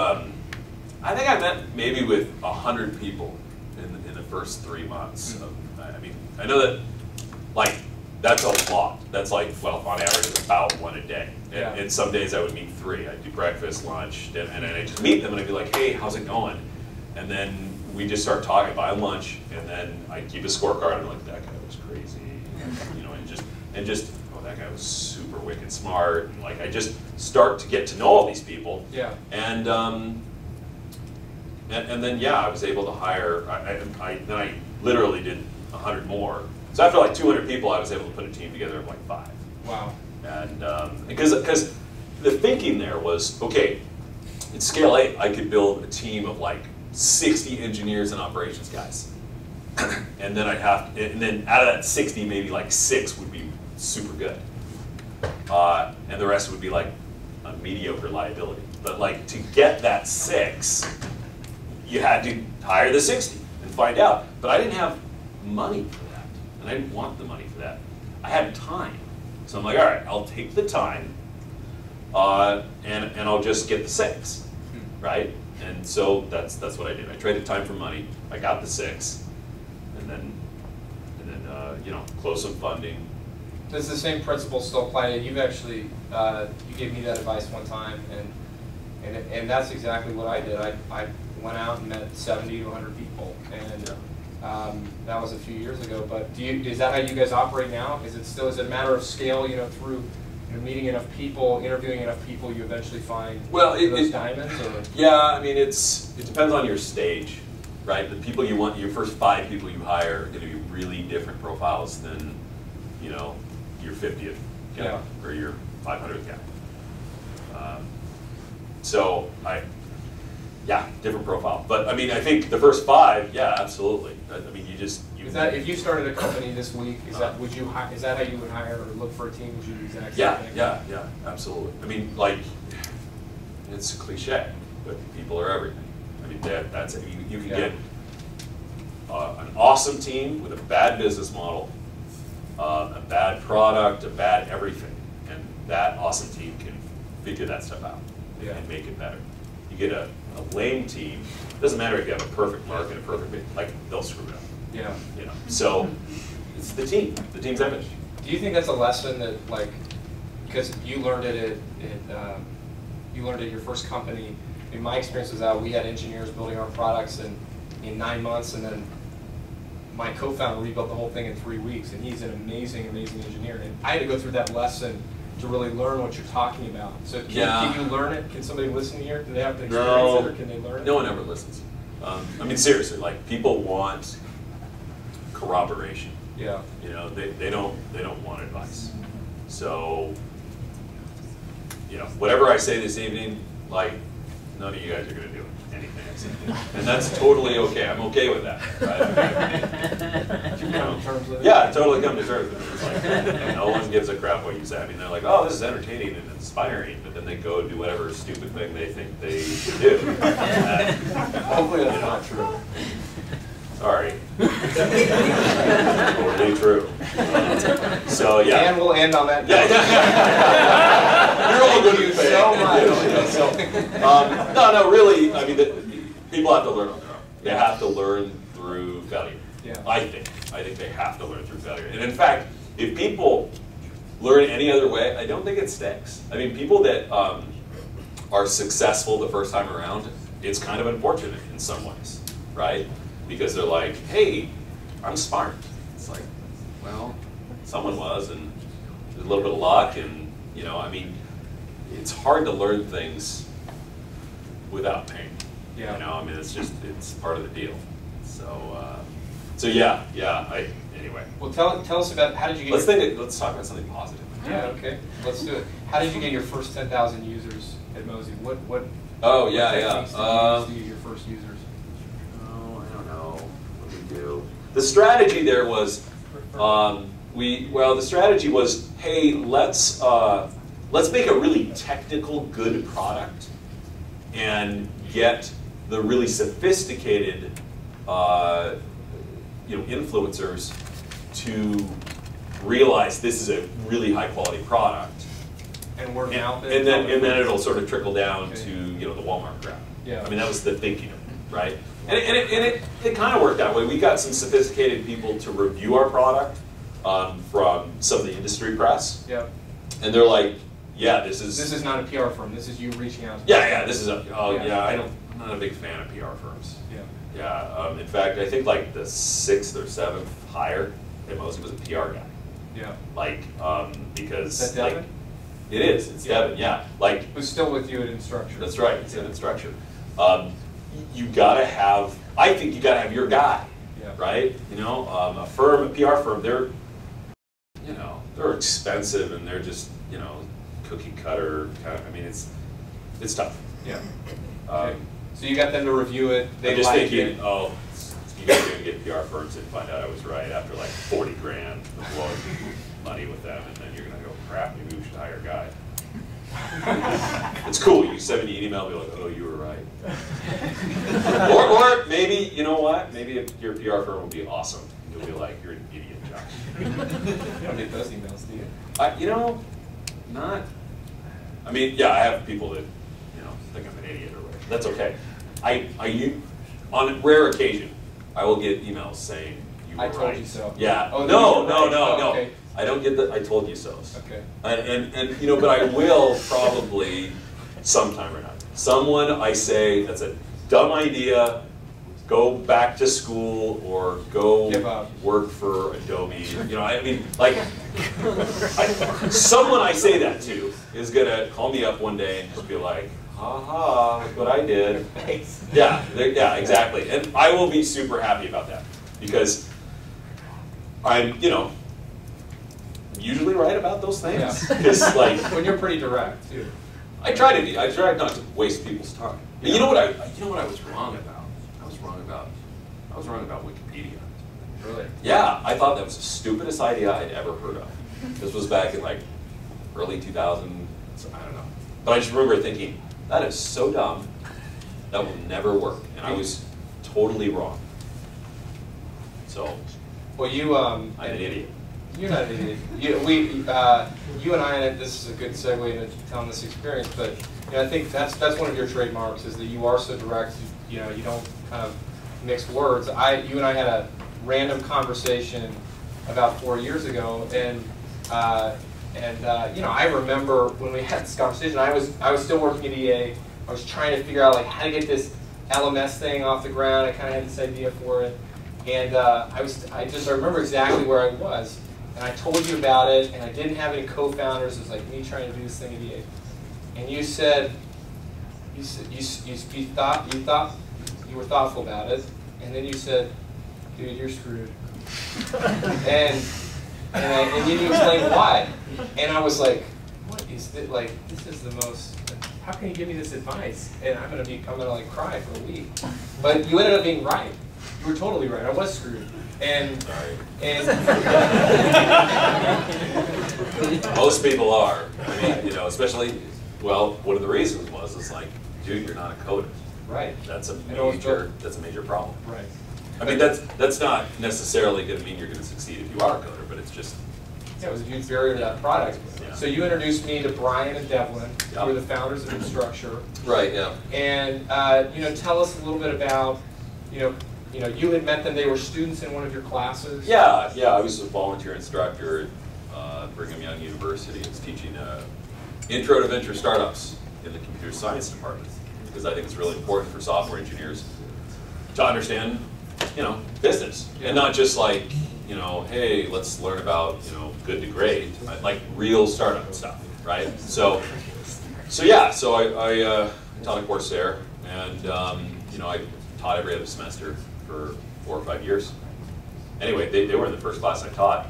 I think I met maybe with 100 people in the first 3 months. I mean, I know that, like, that's a lot. That's like, well, on average, about 1 a day. And some days I would meet 3. I'd do breakfast, lunch, and I just meet them and I'd be like, hey, how's it going? And then we just start talking, buy lunch, and then I keep a scorecard. And I'm like, that guy was crazy, you know, and just oh, that guy was super wicked smart. And like I just start to get to know all these people. Yeah. And then yeah, I was able to hire. Then I literally did 100 more. So after like 200 people, I was able to put a team together of like 5. Wow. And because the thinking there was, okay, at scale 8, I could build a team of like 60 engineers and operations guys, and then and then out of that 60, maybe like 6 would be super good, and the rest would be like a mediocre liability. But like to get that 6, you had to hire the 60 and find out. But I didn't have money for that, and I didn't want the money for that. I had time, so I'm like, all right, I'll take the time, and I'll just get the 6, right? And so that's what I did. I traded time for money. I got the 6, and then you know, close some funding. Does the same principle still apply? You've actually you gave me that advice one time, and that's exactly what I did. I went out and met 70 to 100 people, and that was a few years ago. But is that how you guys operate now? Is it a matter of scale? You know, through meeting enough people, interviewing enough people, you eventually find those diamonds? Or? Yeah, I mean, it depends on your stage, right? The people you want, your first 5 people you hire are going to be really different profiles than, you know, your 50th guy or your 500th guy. So different profile. But I mean, I think the first 5, yeah, absolutely. I mean, Is that if you started a company this week? Is that is that how you would hire or look for a team? Would you do the exact same thing? Yeah, absolutely. I mean, like, it's a cliche, but people are everything. I mean, that's it. You can get an awesome team with a bad business model, a bad product, a bad everything, and that awesome team can figure that stuff out and make it better. You get a lame team. It doesn't matter if you have a perfect market, a perfect, like, they'll screw it up. Yeah. You know, so it's the team. The team's image. Do you think that's a lesson that, like, because you learned it at your first company? In my experience was that we had engineers building our products in 9 months, and then my co-founder rebuilt the whole thing in 3 weeks, and he's an amazing, amazing engineer. And I had to go through that lesson to really learn what you're talking about. So can you learn it? Can somebody listen here? Do they have to experience it, or can they learn it? No one ever listens. I mean, seriously, like, people want corroboration. Yeah. You know, they don't want advice. So, you know, whatever I say this evening, like, none of you guys are going to do anything I say. And that's totally okay. I'm okay with that. Right? You come to terms with it? Yeah, I totally come to terms with it. It's like, no one gives a crap what you say. I mean, they're like, oh, this is entertaining and inspiring, but then they go do whatever stupid thing they think they should do. Hopefully that's not true. Sorry. Totally true. So yeah. And we'll end on that. You're all good. Thank you so much. No, really. I mean, people have to learn on their own. They have to learn through failure. Yeah. I think they have to learn through failure. And in fact, if people learn any other way, I don't think it sticks. I mean, people that are successful the first time around, it's kind of unfortunate in some ways, right? Because they're like, hey, I'm smart. It's like, well, someone was, and a little bit of luck, and, you know, I mean, it's hard to learn things without pain. Yeah. You know, I mean, it's part of the deal. So anyway. Well, tell us about, how did you get Let's talk about something positive. Yeah, okay, let's do it. How did you get your first 10,000 users at Mozy? What Oh, techniques did you use to get your first users? The strategy there was, the strategy was, hey, let's make a really technical, good product, and get the really sophisticated, influencers to realize this is a really high quality product. And word of mouth. And then it'll sort of trickle down to the Walmart crowd. Yeah. I mean, that was the thinking of it, right? And it kind of worked that way. We got some sophisticated people to review our product from some of the industry press. Yeah. And they're like, yeah, this is not a PR firm. This is you reaching out to this is I'm not a big fan of PR firms. Yeah. Yeah. In fact, I think like the 6th or 7th hire at Mozy was a PR guy. Yeah. Like, because Is that Devin? like, it is. It's Devin. Yeah. Like, Who's still with you at Instructure? that's right. It's an Instructure. You gotta have. I think you gotta have your guy. Yeah. Right. You know, a firm, a PR firm, they're, you know, they're expensive and they're just, you know, cookie cutter kind of. I mean, it's tough. Yeah. Okay. So you got them to review it. They I'm just liked thinking, it. oh, you guys are gonna get PR firms and find out I was right after like 40 grand of blowing money with them, and then you're gonna go, crap, maybe we should hire a guy. It's cool. You send me an email and be like, oh, you were right. or maybe, you know what? Maybe your PR firm will be awesome. You'll be like, you're an idiot, Josh. You don't get those emails, do you? You know, not. I mean, yeah, I have people that, you know, think I'm an idiot or whatever. That's okay. On a rare occasion, I will get emails saying you were I right. told you so. Yeah. Oh, No. Okay. I don't get the I told you so's. Okay. And you know, but I will probably sometime or not. Someone I say that's a dumb idea, go back to school or go Give up. work for Adobe. You know, I mean, like, someone I say that to is gonna call me up one day and just be like, "Ha look what I did." Thanks. Yeah, exactly. And I will be super happy about that because I'm, you know, usually right about those things. Yeah. Because like, When you're pretty direct too. I try to be. I try not to waste people's time. But you know what? You know what I was wrong about? I was wrong about Wikipedia. Really? Yeah, I thought that was the stupidest idea I'd ever heard of. This was back in like early 2000. I don't know. But I just remember thinking, that is so dumb. That will never work. And I was totally wrong. So, Well, you I'm an idiot. You're not an idiot. You and I, and this is a good segue into telling this experience, but you know, I think that's one of your trademarks is that you are so direct. You know, you don't kind of mix words. You and I had a random conversation about 4 years ago, and you know, I remember when we had this conversation. I was still working at EA. I was trying to figure out like how to get this LMS thing off the ground. I kind of had this idea for it, and I remember exactly where I was. And I told you about it, and I didn't have any co-founders. It was like me trying to do this thing at EA. And you said, you were thoughtful about it, and then you said, "Dude, you're screwed." and you didn't explain why. And I was like, "What is this? Like, this is the most. How can you give me this advice?" And I'm gonna like cry for a week. But you ended up being right. You were totally right. I was screwed. And most people are. I mean, you know, especially, well, one of the reasons was like, dude, you're not a coder. right. That's a major problem. Right. I mean, that's not necessarily going to mean you're going to succeed if you are a coder, but it's just. Yeah, it was a huge barrier to that product. Yeah. So you introduced me to Brian and Devlin, Yep. who are the founders of Instructure. Right. Yeah. And you know, tell us a little bit about, you had met them. They were students in one of your classes. Yeah. I was a volunteer instructor at Brigham Young University. I was teaching Intro to Venture Startups in the computer science department because I think it's really important for software engineers to understand, you know, business and not just like, you know, hey, let's learn about, you know, good to great, like real startup stuff, right? So I taught a course there, and you know, I taught every other semester for 4 or 5 years. Anyway, they were in the first class I taught.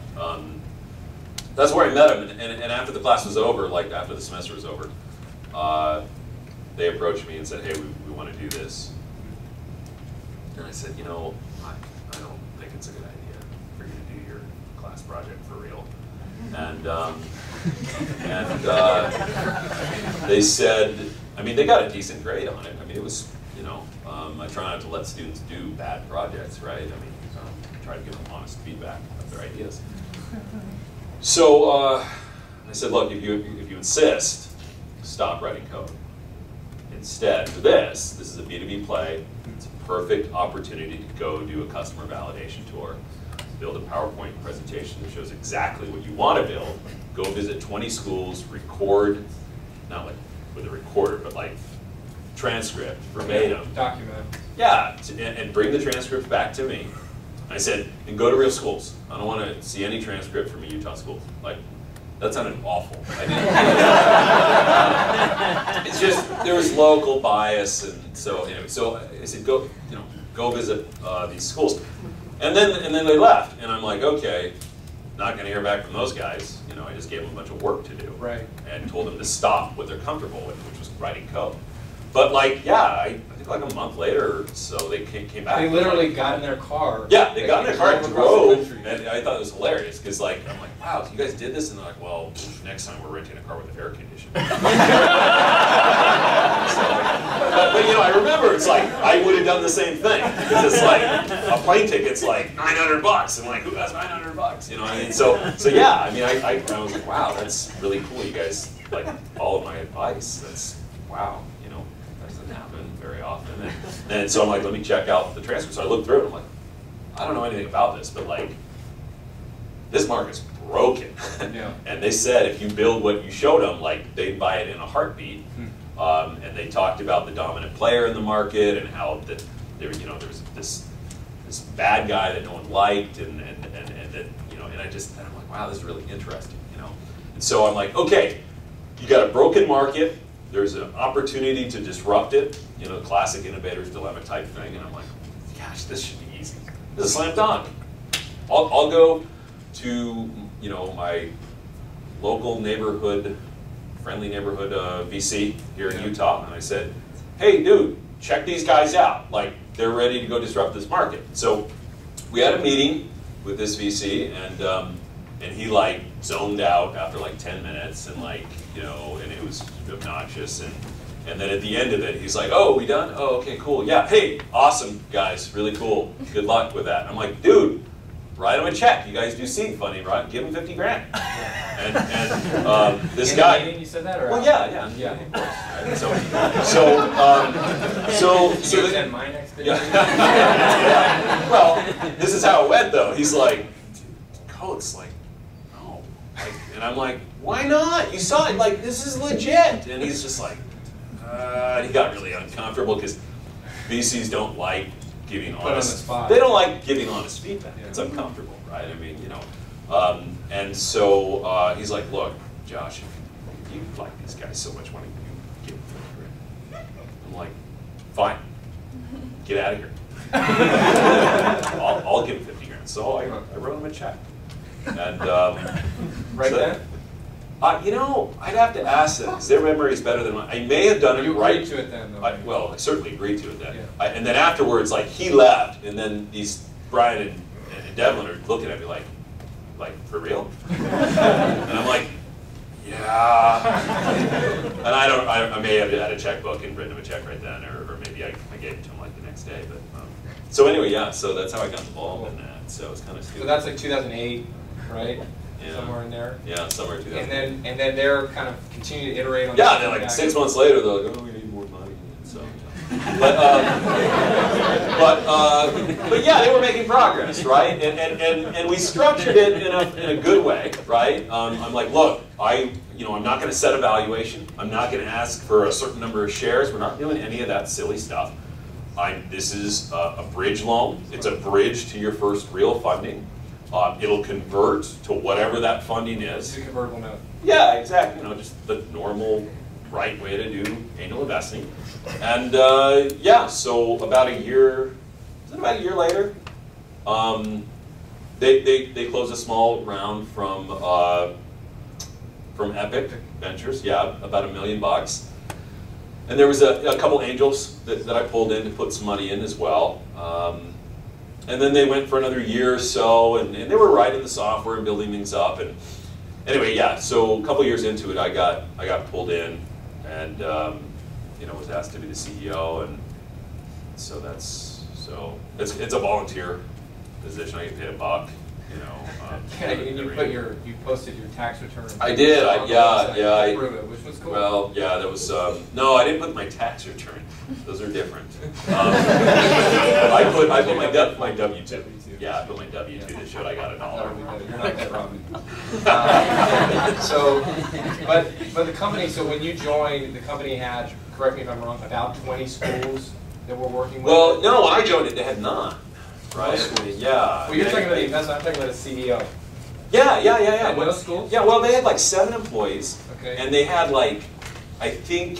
That's where I met them, and after the class was over, like after the semester was over, they approached me and said, hey, we want to do this. And I said, you know, I don't think it's a good idea for you to do your class project for real. And they said, I mean, they got a decent grade on it. I mean, it was, you know, I try not to let students do bad projects, right? I mean, I try to give them honest feedback of their ideas. So I said, look, if you insist, stop writing code. Instead, for this is a B2B play. It's a perfect opportunity to go do a customer validation tour, build a PowerPoint presentation that shows exactly what you want to build, go visit 20 schools, record, not like with a recorder, but like transcript verbatim. Document. Yeah, and bring the transcript back to me. I said, and go to real schools. I don't want to see any transcript from a Utah school. Like, that sounded awful. I didn't. It's just there was local bias, and so anyway. So I said, go, go visit these schools, and then they left, and I'm like, okay, not going to hear back from those guys. I just gave them a bunch of work to do, right? And told them to stop what they're comfortable with, which was writing code. But like, yeah, I think like a month later or so they came back. They literally got in their car. Yeah, they got in their car and drove, and I thought it was hilarious because like I'm like, wow, you guys did this, and they're like, well, next time we're renting a car with air conditioning. But I remember it's like I would have done the same thing because it's like a plane ticket's like $900, and like who has $900? I mean, so yeah, I mean, I was like, wow, that's really cool. You guys like followed my advice. That's wow. Doesn't happen very often. And so I'm like, let me check out the transcript. So I looked through it, I'm like, I don't know anything about this, but like, this market's broken. Yeah. And they said if you build what you showed them, like they'd buy it in a heartbeat. And they talked about the dominant player in the market and how that there was this bad guy that no one liked, and that and I'm like, wow, this is really interesting, And so I'm like, okay, you got a broken market. There's an opportunity to disrupt it, classic innovator's dilemma type thing, and I'm like, gosh, this should be easy. This is a slam dunk. I'll go to my local neighborhood, friendly neighborhood VC here in Utah, and I said, hey, dude, check these guys out. Like, they're ready to go disrupt this market. So we had a meeting with this VC, and he like zoned out after like 10 minutes, and like, and it was obnoxious, and then at the end of it, he's like, oh, we done? Oh, okay, cool, yeah, hey, awesome, guys, really cool, good luck with that. I'm like, dude, write him a check, you guys do seed funding, right? Give him 50 grand. And this guy, you said that, or well, yeah, of course. Right? So my next video. Yeah. Well, this is how it went, though. He's like, code's like, no. And I'm like, why not? You saw it, like, this is legit. And he's just like, he got really uncomfortable because VCs don't like giving honest. They don't like giving honest feedback. Yeah. It's uncomfortable, right? I mean, and so he's like, look, Josh, if you like these guys so much, why don't you give them 50 grand? I'm like, fine, get out of here. I'll give him 50 grand. So I wrote him a check. And right then? I'd have to ask them because their memory is better than mine. I may have done it right. You agreed to it then, though. Well, I certainly agreed to it then. Yeah. And then afterwards, like, he left, and then these Brian and Devlin are looking at me like, for real? And I'm like, yeah. And I may have had a checkbook and written him a check right then, or maybe I gave it to him like the next day. But so anyway, yeah. So that's how I got involved in that. So it's kind of stupid. So that's like 2008, right? Yeah. Somewhere in there. Yeah, somewhere in 2008. And then they're kind of continue to iterate on. Yeah, then like 6 months later, they're like, oh, we need more money. And so, but yeah, they were making progress, right? And we structured it in a good way, right? I'm like, look, I'm not going to set a valuation. I'm not going to ask for a certain number of shares. We're not doing any of that silly stuff. This is a bridge loan. It's a bridge to your first real funding. It'll convert to whatever that funding is. It's a convertible note. Yeah, exactly. Just the normal, right way to do angel investing. And yeah, so about a year later, they closed a small round from Epic Ventures. Yeah, about $1 million. And there was a couple angels that I pulled in to put some money in as well. And then they went for another year or so, and they were writing the software and building things up. And anyway, yeah. So a couple years into it, I got pulled in, and was asked to be the CEO, and so it's a volunteer position. I get paid $1. And you posted your tax return. I did. Which was cool. Well, yeah, that was no. I didn't put my tax return. Those are different. I put my W-2. Yeah, I put my W-2 that showed I got $1. You're not that Robin. But the company. So when you joined, the company had correct me if I'm wrong, about 20 schools that we're working with? Well, no, when I joined it, they had none. Right? Yeah. Well, you're talking about the investment, I'm talking about a CEO. Yeah. And those schools? Yeah, well, they had like 7 employees. Okay. And they had like, I think,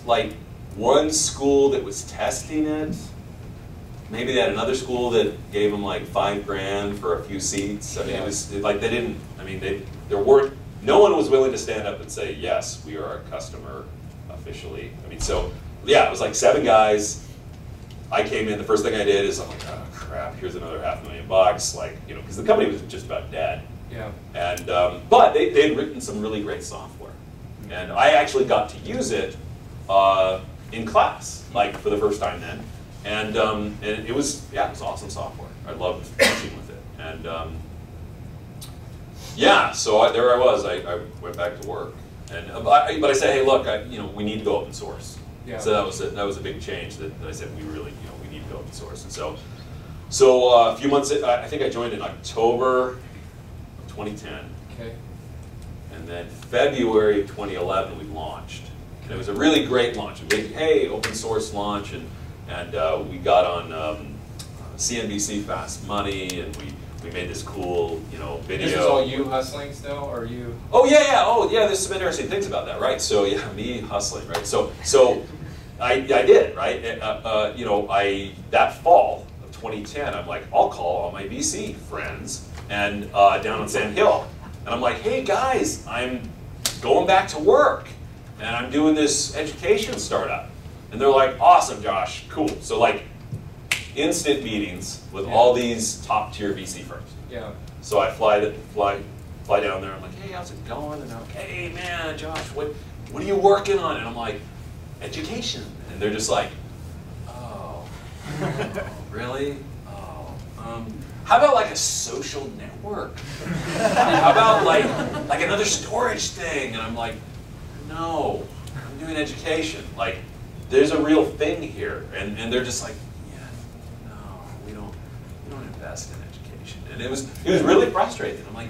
like one school that was testing it. Maybe they had another school that gave them like $5,000 for a few seats. I mean, it was like they didn't. I mean, there weren't. No one was willing to stand up and say, "Yes, we are a customer officially." I mean, so yeah, it was like 7 guys. I came in. The first thing I did is I'm like, "Oh crap! Here's another $500,000." Like, you know, because the company was just about dead. Yeah. And but they'd written some really great software, and I actually got to use it in class, like for the first time then. And it was awesome software. I loved teaching with it. And so there I was. I went back to work. And but I said, hey, look, we need to go open source. Yeah. So that was a big change that I said we really we need to go open source. And so a few months. I think I joined in October of 2010. Okay. And then February of 2011 we launched. And it was a really great launch. A big open source launch, and we got on CNBC Fast Money, and we made this cool video. This is all you hustling still, or you? Oh yeah. There's some interesting things about that, right? So yeah, me hustling, right? So I did, right? That fall of 2010, I'm like, I'll call all my VC friends and down on Sand Hill, and I'm like, hey guys, I'm going back to work, and I'm doing this education startup. And they're like, awesome, Josh, cool. So like, instant meetings with all these top tier VC firms. Yeah. So I fly down there. I'm like, hey, how's it going? And they're like, hey, man, Josh, what are you working on? And I'm like, education. And they're just like, oh really? Oh, how about like a social network? How about like another storage thing? And I'm like, no, I'm doing education. Like, there's a real thing here, and they're just like, yeah, no, we don't invest in education, and it was really frustrating. I'm like,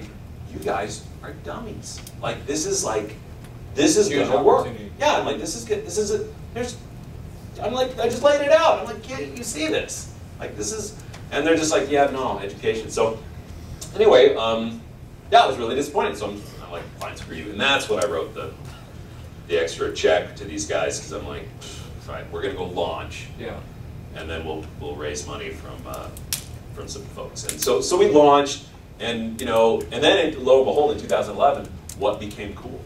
you guys are dummies. Like, this is gonna work. Yeah, I'm like, this is good. This is it. I'm like, I just laid it out. I'm like, can't you see this? Like, this is, and they're just like, yeah, no, education. So anyway, I was really disappointed. So I'm like, fine, screw you, and that's when I wrote the extra check to these guys, because I'm like, fine, we're gonna go launch, and then we'll raise money from some folks. And so we launched, and then lo and behold, in 2011, what became cool?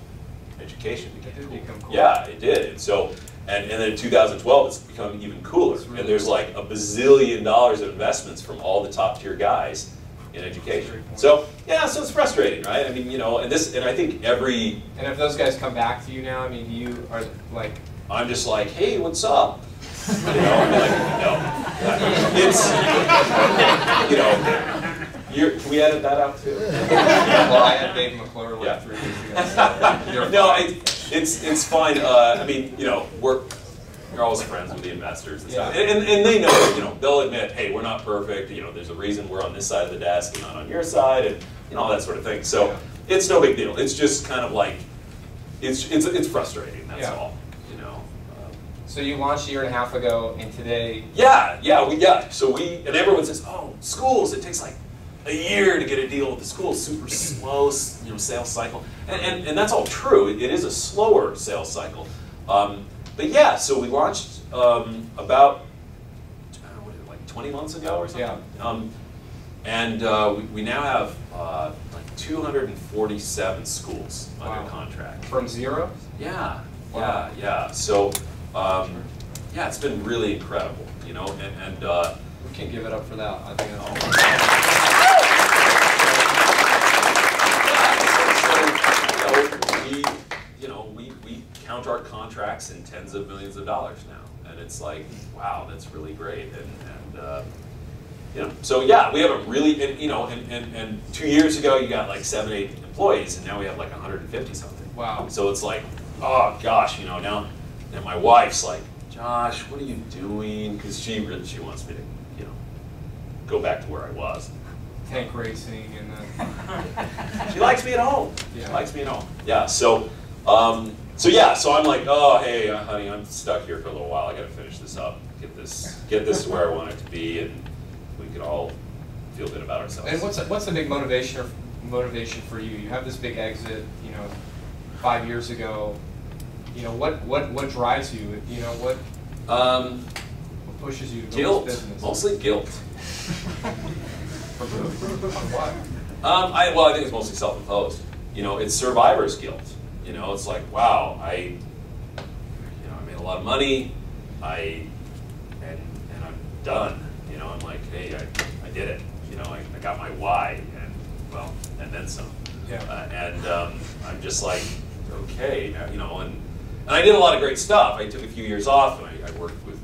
Education became cool. Yeah, it did. And so and then in 2012, it's become even cooler. Really and there's like $1 bazillion of investments from all the top tier guys in education. So yeah, so it's frustrating, right? I mean, and I think every. And if those guys come back to you now, I mean, you are like. I'm just like, hey, what's up? I'm like, no. It's, can we edit that out too? Well, I had Dave McClure like 3 weeks ago. So no, it's fine. I mean, we're always friends with the investors and stuff, and they know, they'll admit, hey, we're not perfect. There's a reason we're on this side of the desk and not on your side, and all that sort of thing. So it's no big deal. It's just kind of like, it's frustrating. That's all. So you launched 1.5 years ago, and today. So and everyone says, oh, schools, it takes like a year to get a deal with the schools. Super slow, sales cycle, and that's all true. It is a slower sales cycle. But yeah, so we launched about 20 months ago or something. Yeah. And we now have like 247 schools under contract. From zero? Yeah. Wow. Yeah. So it's been really incredible, and we can give it up for that. I think we count our contracts in tens of millions of dollars now, and it's like, wow, that's really great, so yeah, we have a really, and 2 years ago you got like 7, 8 employees, and now we have like 150 something. Wow. So it's like, oh gosh, now my wife's like, Josh, what are you doing? Because she wants me to, go back to where I was. Tank racing and she likes me at home. Yeah. She likes me at home. Yeah. So So yeah, so I'm like, oh hey, honey, I'm stuck here for a little while. I got to finish this up, get this to where I want it to be, and we could all feel good about ourselves. And what's the big motivation for you? You have this big exit, 5 years ago. What drives you? What pushes you to guilt, this business? Mostly guilt. On what? Well, I think it's mostly self-imposed. It's survivor's guilt. It's like, wow, I made a lot of money, and I'm done. I'm like, hey, I did it. I got my why, and then some. Yeah. I'm just like, okay, and I did a lot of great stuff. I took a few years off, and I worked with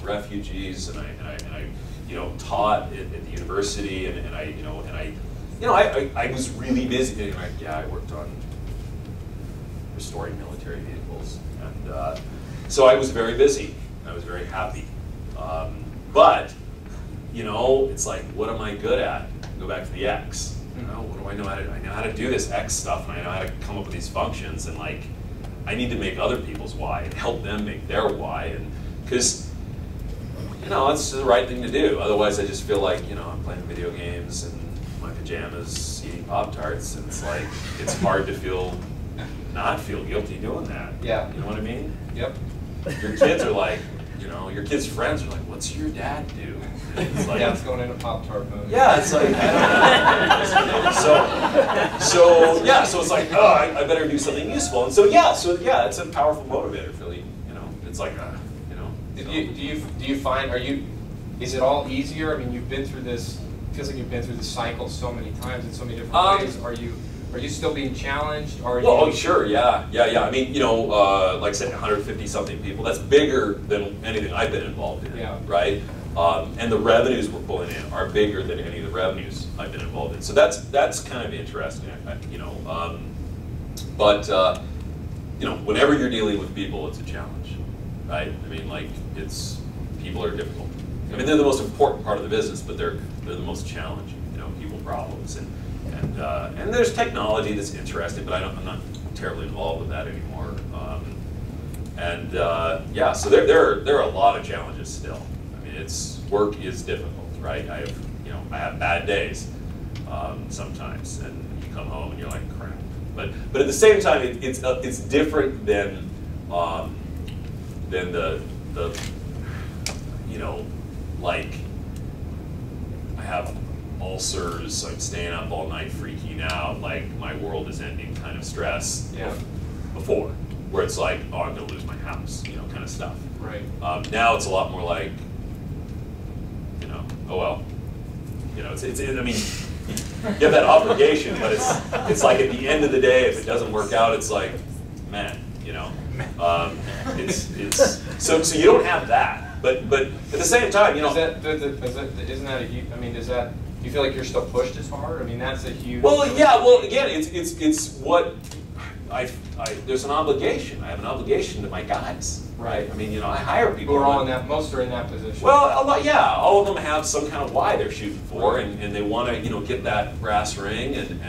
refugees, and I taught at the university, and I was really busy. I worked on restoring military vehicles, and so I was very busy. I was very happy, but it's like, what am I good at? Go back to the X. What do I know how to? I know how to do this X stuff, and I know how to come up with these functions, and like, I need to make other people's Y and help them make their Y, and because it's the right thing to do. Otherwise, I just feel like I'm playing video games in my pajamas, eating Pop-Tarts, and it's like it's hard to not feel guilty doing that. Yeah. You know what I mean? Yep. Your kids are like, your kids' friends are like, what's your dad do? It's like, yeah, it's going into Pop-Tart mode. Yeah, it's like, I don't know. So it's like, oh, I better do something useful. And so it's a powerful motivator, really. It's like, Do you find, is it all easier? I mean, you've been through this, it feels like you've been through this cycle so many times in so many different ways. Are you still being challenged? Oh, sure, yeah. I mean, like I said, 150 something people. That's bigger than anything I've been involved in, right? And the revenues we're pulling in are bigger than any of the revenues I've been involved in. So that's kind of interesting, but whenever you're dealing with people, it's a challenge, right? I mean, like, people are difficult. I mean, they're the most important part of the business, but they're the most challenging, people problems. And there's technology that's interesting, but I'm not terribly involved with that anymore. So there are a lot of challenges still. I mean, work is difficult, right? I have bad days sometimes, and you come home and you're like, crap. But at the same time, it's different than the like, I have ulcers, I'm staying up all night freaking out, like my world is ending kind of stress before, where it's like, oh, I'm going to lose my house, kind of stuff. Right. Now it's a lot more like, oh well, I mean, you have that obligation, but it's like at the end of the day, if it doesn't work out, it's like, man, so you don't have that. But at the same time, do you feel like you're still pushed as hard? I mean, that's a huge. Well, yeah. Well, again, it's what there's an obligation. I have an obligation to my guys, right? I mean, I hire people. Who are all in that. Most are in that position. Well, all of them have some kind of why they're shooting for, right. and they want to, get that brass ring, and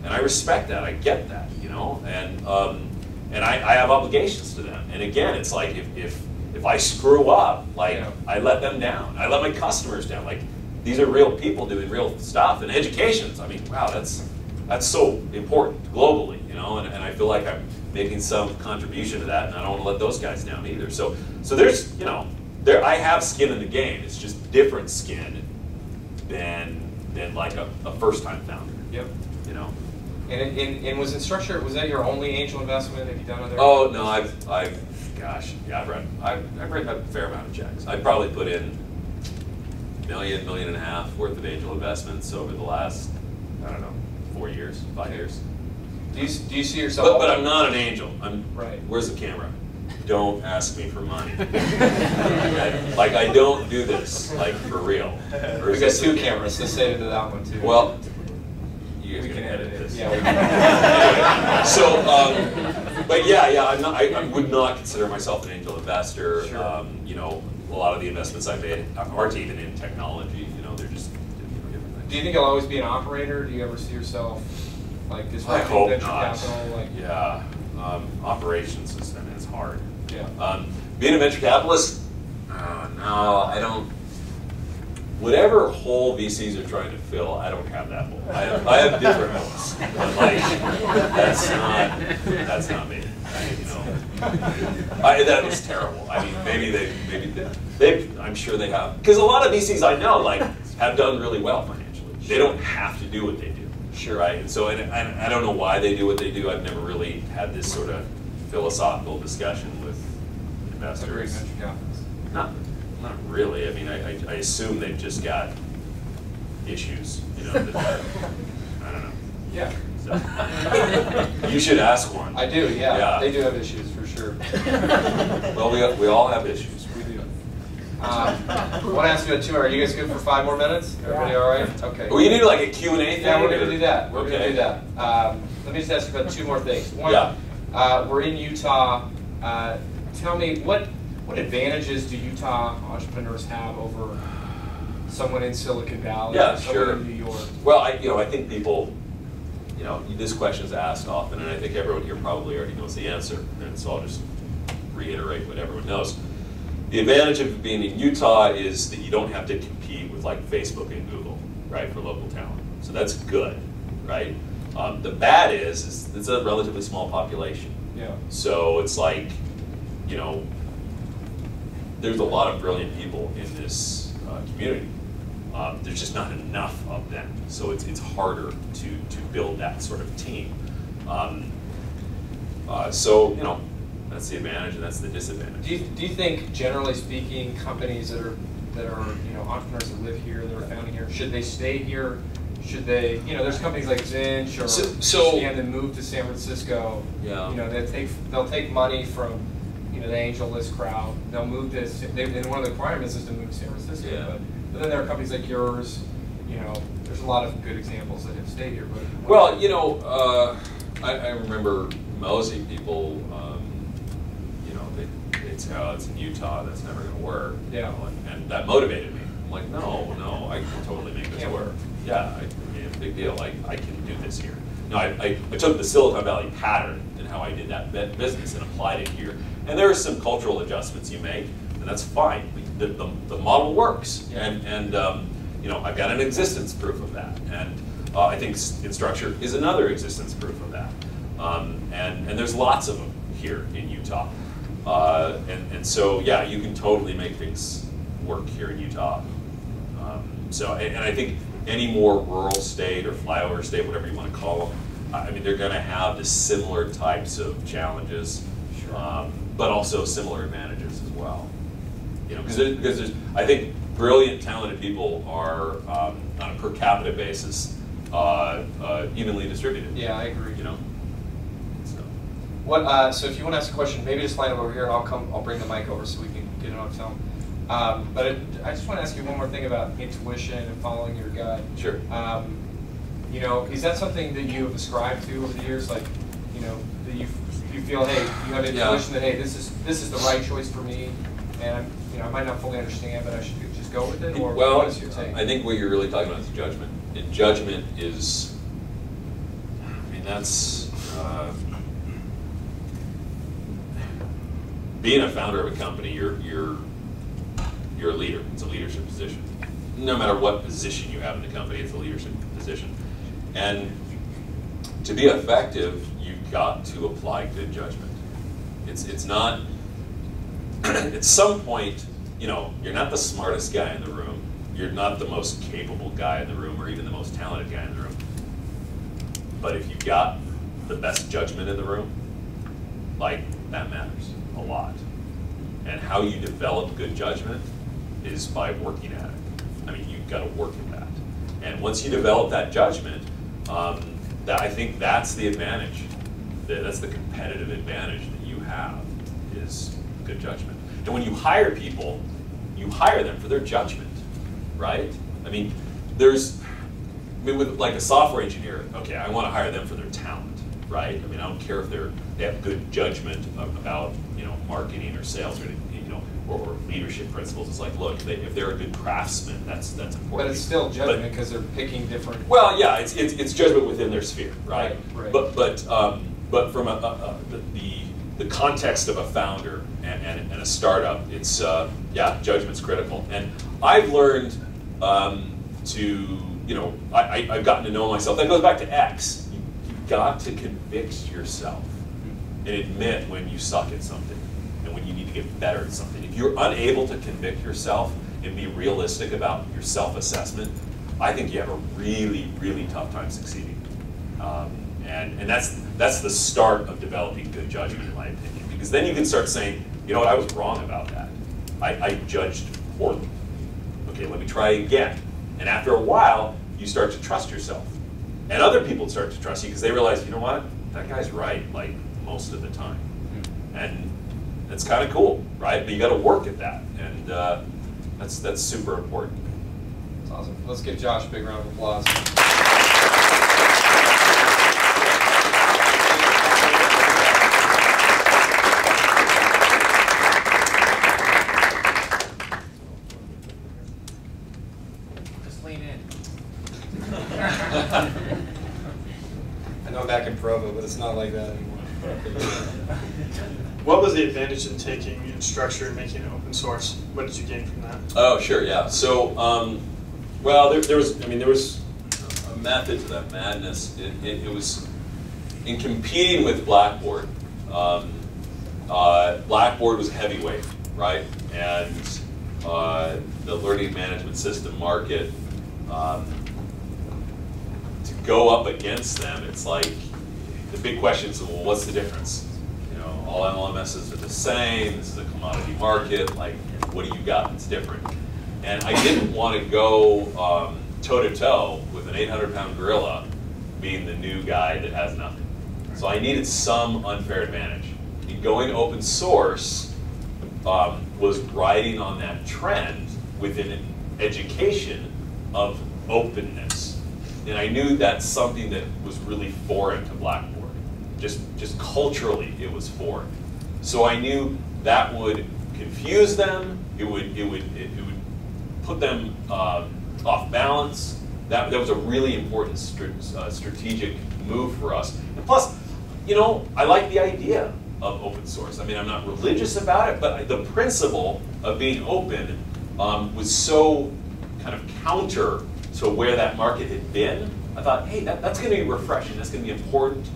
I respect that. I get that, and I have obligations to them. And again, it's like if I screw up, like, I let them down. I let my customers down. Like, these are real people doing real stuff. And education, I mean, wow, that's so important globally, and I feel like I'm making some contribution to that, and I don't want to let those guys down either. So there's, I have skin in the game. It's just different skin than like a first-time founder. Yep. And was Instructure, was that your only angel investment? Have you done other? Oh no, I've written a fair amount of checks. I've probably put in $1.5 million worth of angel investments over the last, I don't know, 4 years, 5 years. Do you see yourself? But I'm not an angel. Right. Where's the camera? Don't ask me for money. Okay? Like, I don't do this, like, for real. We got 2 cameras, so say to that one too. Well, you guys we can edit this. Yeah, we can. So, but I would not consider myself an angel investor. Sure. A lot of the investments I made aren't even in technology. They're just different things. Do you think you'll always be an operator? Do you ever see yourself like I hope venture not. capital? Like, yeah, operations is hard. Yeah. Being a venture capitalist, no, I don't. Whatever hole VCs are trying to fill, I don't have that hole. I have different holes. But like, that's not me. That was terrible. I mean, maybe they, I'm sure they have, because a lot of VCs I know like have done really well financially. They don't have to do what they do. Sure. Right. And so, and I don't know why they do what they do. I've never really had this sort of philosophical discussion with investors. Great venture capitalists. Not really. I mean, I assume they've just got issues, that, I don't know. Yeah. So, you should ask one. I do, yeah. They do have issues, for sure. Well, we all have issues. We do. I want to ask you two. Are you guys good for 5 more minutes? Everybody all right? Okay. Well, you need like a Q&A thing? Yeah, we're going to do that. We're okay. going to do that. Let me just ask you about 2 more things. One, we're in Utah. Tell me, what advantages do Utah entrepreneurs have over someone in Silicon Valley or someone in New York? Well, I think people, this question is asked often, and I think everyone here probably already knows the answer, and so I'll just reiterate what everyone knows. The advantage of being in Utah is that you don't have to compete with like Facebook and Google, right, for local talent. So that's good, right? The bad is it's a relatively small population. Yeah. So it's like, there's a lot of brilliant people in this community. There's just not enough of them, so it's harder to build that sort of team. So that's the advantage and that's the disadvantage. Do you think, generally speaking, companies that are entrepreneurs that live here, that are founding here, should they stay here? Should they, there's companies like Zinch or and then move to San Francisco. Yeah. They'll take money from the angel list crowd. They'll move this. And one of the requirements is to move to San Francisco. Yeah. But then there are companies like yours. There's a lot of good examples that have stayed here. But I remember Mozy people. They'd say, "Oh, it's in Utah. That's never going to work." Yeah. And that motivated me. I'm like, no, I can totally make this work. Yeah, it's a big deal. I can do this here. No, I took the Silicon Valley pattern and how I did that business and applied it here. And there are some cultural adjustments you make, and that's fine. The model works, and I've got an existence proof of that. And I think Instructure is another existence proof of that. And there's lots of them here in Utah. And so, yeah, you can totally make things work here in Utah. And I think any more rural state or flyover state, whatever you want to call them, I mean, they're going to have the similar types of challenges, but also similar advantages as well. Because there's, I think, brilliant, talented people are on a per capita basis evenly distributed. Yeah, I agree. So. So if you want to ask a question, maybe just line up over here, and I'll bring the mic over so we can get it on film. But I just want to ask you one more thing about intuition and following your gut. Sure. Is that something that you have ascribed to over the years? Like, that you feel, hey, you have intuition that, hey, this is the right choice for me, and I might not fully understand, but I should just go with it. Or what is your take? I think what you're really talking about is judgment. And judgment is, that's being a founder of a company. You're a leader. It's a leadership position. No matter what position you have in the company, it's a leadership position. And to be effective, you've got to apply good judgment. It's not, at some point, you're not the smartest guy in the room. You're not the most capable guy in the room or even the most talented guy in the room. But if you've got the best judgment in the room, that matters a lot. And how you develop good judgment is by working at it. You've got to work at that. And once you develop that judgment, I think that's the advantage. That's the competitive advantage that you have, is good judgment. And when you hire people, you hire them for their judgment, right? With like a software engineer, okay, I want to hire them for their talent, right? I don't care if they have good judgment about marketing or sales or or leadership principles. It's like, look, if they're a good craftsman, that's important. But it's still judgment because they're picking different. Well, yeah, it's judgment within their sphere, right? Right. But but from the context of a founder and a startup, it's, yeah, judgment's critical. And I've learned to, you know, I've gotten to know myself. That goes back to X. You've got to convict yourself and admit when you suck at something and when you need to get better at something. If you're unable to convict yourself and be realistic about your self-assessment, I think you have a really, really tough time succeeding. And that's the start of developing good judgment, in my opinion. Because then you can start saying, you know what, I was wrong about that. I judged poorly. Okay, let me try again. And after a while, you start to trust yourself. And other people start to trust you because they realize, you know what, that guy's right, like, most of the time. And that's kind of cool, right? But you got to work at that. And that's super important. That's awesome. Let's give Josh a big round of applause. Just lean in. I know back in Provo, but it's not like that anymore. What was the advantage in taking Instructure and making it open source? What did you gain from that? Oh, sure, yeah. So, well, there was a method to that madness. It was in competing with Blackboard. Blackboard was heavyweight, right? And the learning management system market, to go up against them, it's like, the big question is, well, what's the difference? You know, all LMSs are the same, this is a commodity market, like, what do you got that's different? And I didn't want to go toe-to-toe with an 800-pound gorilla being the new guy that has nothing. So I needed some unfair advantage. And going open source was riding on that trend within an education of openness. And I knew that's something that was really foreign to Blackboard. Just culturally, it was foreign. So I knew that would confuse them. It would put them off balance. That was a really important strategic move for us. And plus, you know, I like the idea of open source. I mean, I'm not religious about it, but the principle of being open was so kind of counter to where that market had been. I thought, hey, that's going to be refreshing. That's going to be important.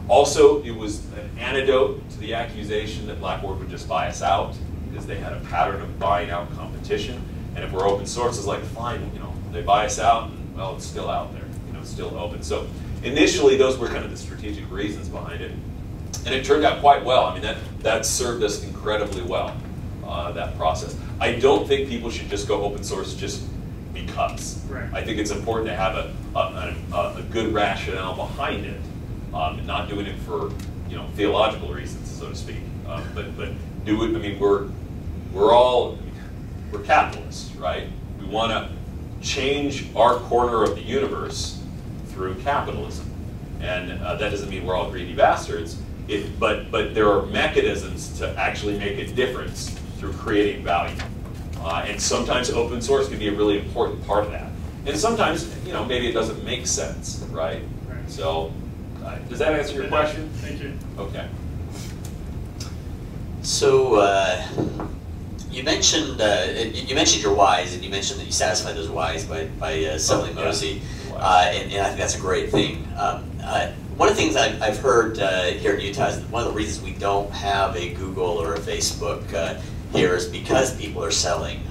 Also, it was an antidote to the accusation that Blackboard would just buy us out, because they had a pattern of buying out competition. And if we're open source, it's like, fine, you know, they buy us out, and well, it's still out there, you know, it's still open. So initially, those were kind of the strategic reasons behind it. And it turned out quite well. I mean, that served us incredibly well, that process. I don't think people should just go open source just because. Right. I think it's important to have a good rationale behind it, and not doing it for, you know, theological reasons, so to speak. But do it. I mean, we're capitalists, right? We want to change our corner of the universe through capitalism, and that doesn't mean we're all greedy bastards. But there are mechanisms to actually make a difference through creating value. And sometimes open source can be a really important part of that. And sometimes, you know, maybe it doesn't make sense, right? So, does that answer your question? Thank you. Okay. So, you mentioned your whys, and you mentioned that you satisfied those whys by selling Mozy, and I think that's a great thing. One of the things I've heard here in Utah is one of the reasons we don't have a Google or a Facebook here is because people are selling.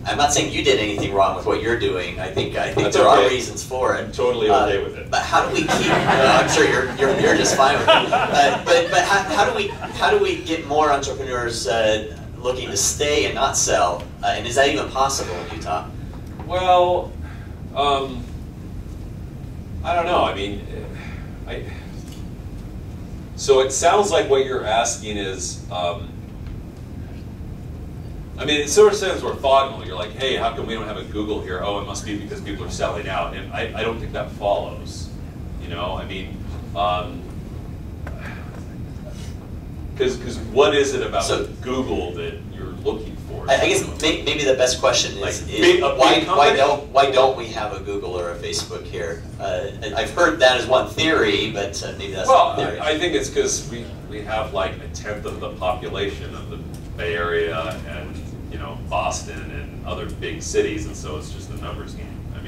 I'm not saying you did anything wrong with what you're doing. I think there are reasons for it. I'm totally okay with it. But how do we keep? I'm sure you're just fine with it. But how do we get more entrepreneurs looking to stay and not sell? And is that even possible in Utah? Well, I don't know. I mean, so it sounds like what you're asking is, I mean, it sort of sounds orthogonal. You're like, hey, how come we don't have a Google here? Oh, it must be because people are selling out. And I don't think that follows. You know, I mean, because what is it about Google that you're looking for? or I guess maybe the best question Like, is big why company? why don't we have a Google or a Facebook here? And I've heard that as one theory, but maybe that's Well, not the theory. I think it's because we have like 1/10 of the population of the Bay Area and Boston and other big cities, and so it's just a numbers game. I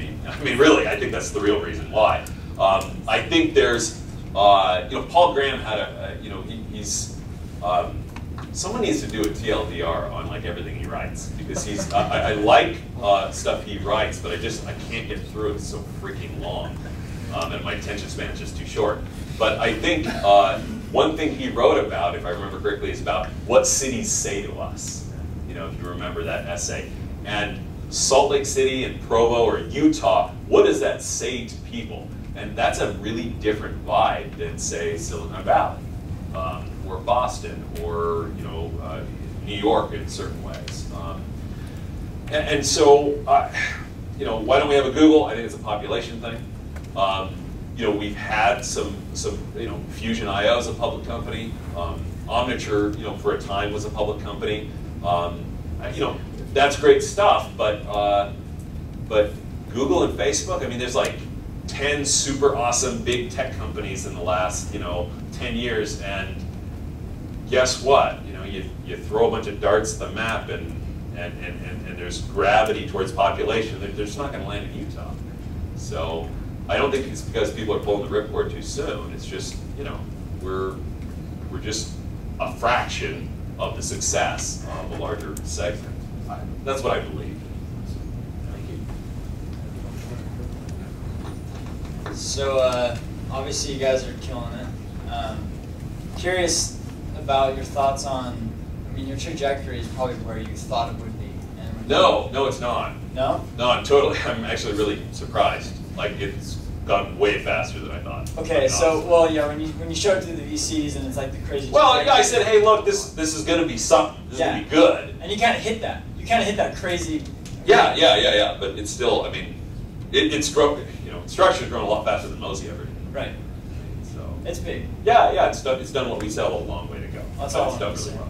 mean, really, I think that's the real reason why. I think there's, Paul Graham had he's someone needs to do a TLDR on like everything he writes, because he's I like stuff he writes, but I can't get through it. It's so freaking long, and my attention span is just too short. But I think one thing he wrote about, if I remember correctly, is about what cities say to us. If you remember that essay. And Salt Lake City and Provo or Utah, what does that say to people? And that's a really different vibe than, say, Silicon Valley, or Boston, or New York in certain ways. And so, why don't we have a Google? I think it's a population thing. We've had some Fusion.io is a public company. Omniture, for a time was a public company. That's great stuff, but Google and Facebook, I mean, there's like 10 super awesome big tech companies in the last 10 years, and guess what? You throw a bunch of darts at the map, and there's gravity towards population. They're just not going to land in Utah. So I don't think it's because people are pulling the ripcord too soon. It's just we're just a fraction of the success of a larger segment. That's what I believe. Thank you. So obviously you guys are killing it. Curious about your thoughts on, your trajectory is probably where you thought it would be. And No, it's not. No? No, I'm actually really surprised. Like, it's gone way faster than I thought. Okay, so, well, yeah, when you show it through the VCs and it's like the crazy. Well, yeah, I said, hey, look, this is going to be something. This is going to be good. And you kind of hit that. You kind of hit that crazy. Yeah. But it's still, it's grown. Instructure's grown a lot faster than Mozy ever did. Right. So it's big. Yeah. It's done what we said, a long way to go. That's all it's done really well.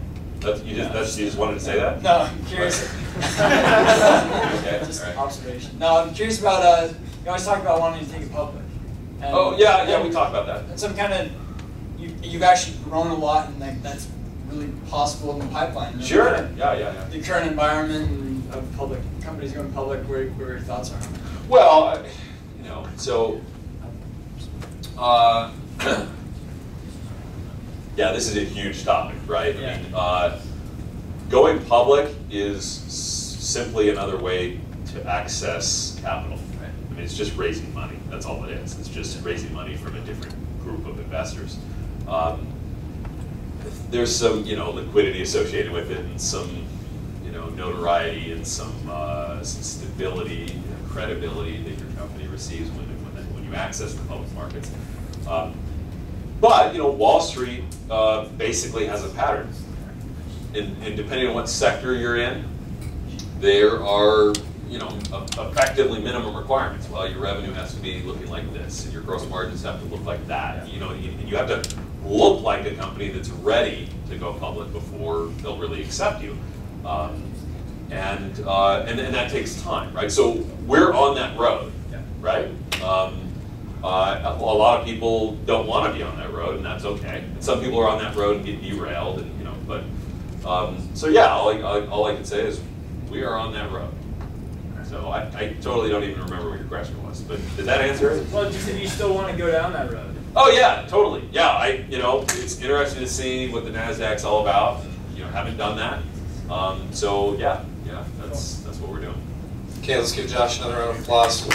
You just wanted to say that? No, I'm curious. Okay. Just right. observation. No, I'm curious about. You always talk about wanting to take it public. And, yeah, we talked about that. And some kind of, you've actually grown a lot, and that's really possible in the pipeline. Sure. Yeah. The current environment of public companies going public, where your thoughts are. Well, so. Yeah, this is a huge topic, right? Yeah. Going public is simply another way to access capital. Right? It's just raising money. That's all it is. It's just raising money from a different group of investors. There's some, liquidity associated with it, and some, notoriety, and some stability, credibility that your company receives when you access the public markets. But Wall Street basically has a pattern, and depending on what sector you're in, there are effectively minimum requirements. Well, your revenue has to be looking like this, and your gross margins have to look like that. And you have to look like a company that's ready to go public before they'll really accept you, and that takes time, right? So we're on that road, right? A lot of people don't want to be on that road, and that's okay. And some people are on that road and get derailed, and so yeah, all I can say is we are on that road. So I totally don't even remember what your question was, but did that answer it? Well, you still want to go down that road? Oh yeah, totally. Yeah, it's interesting to see what the NASDAQ's all about. And, haven't done that. So yeah, that's what we're doing. Okay, let's give Josh another round of applause.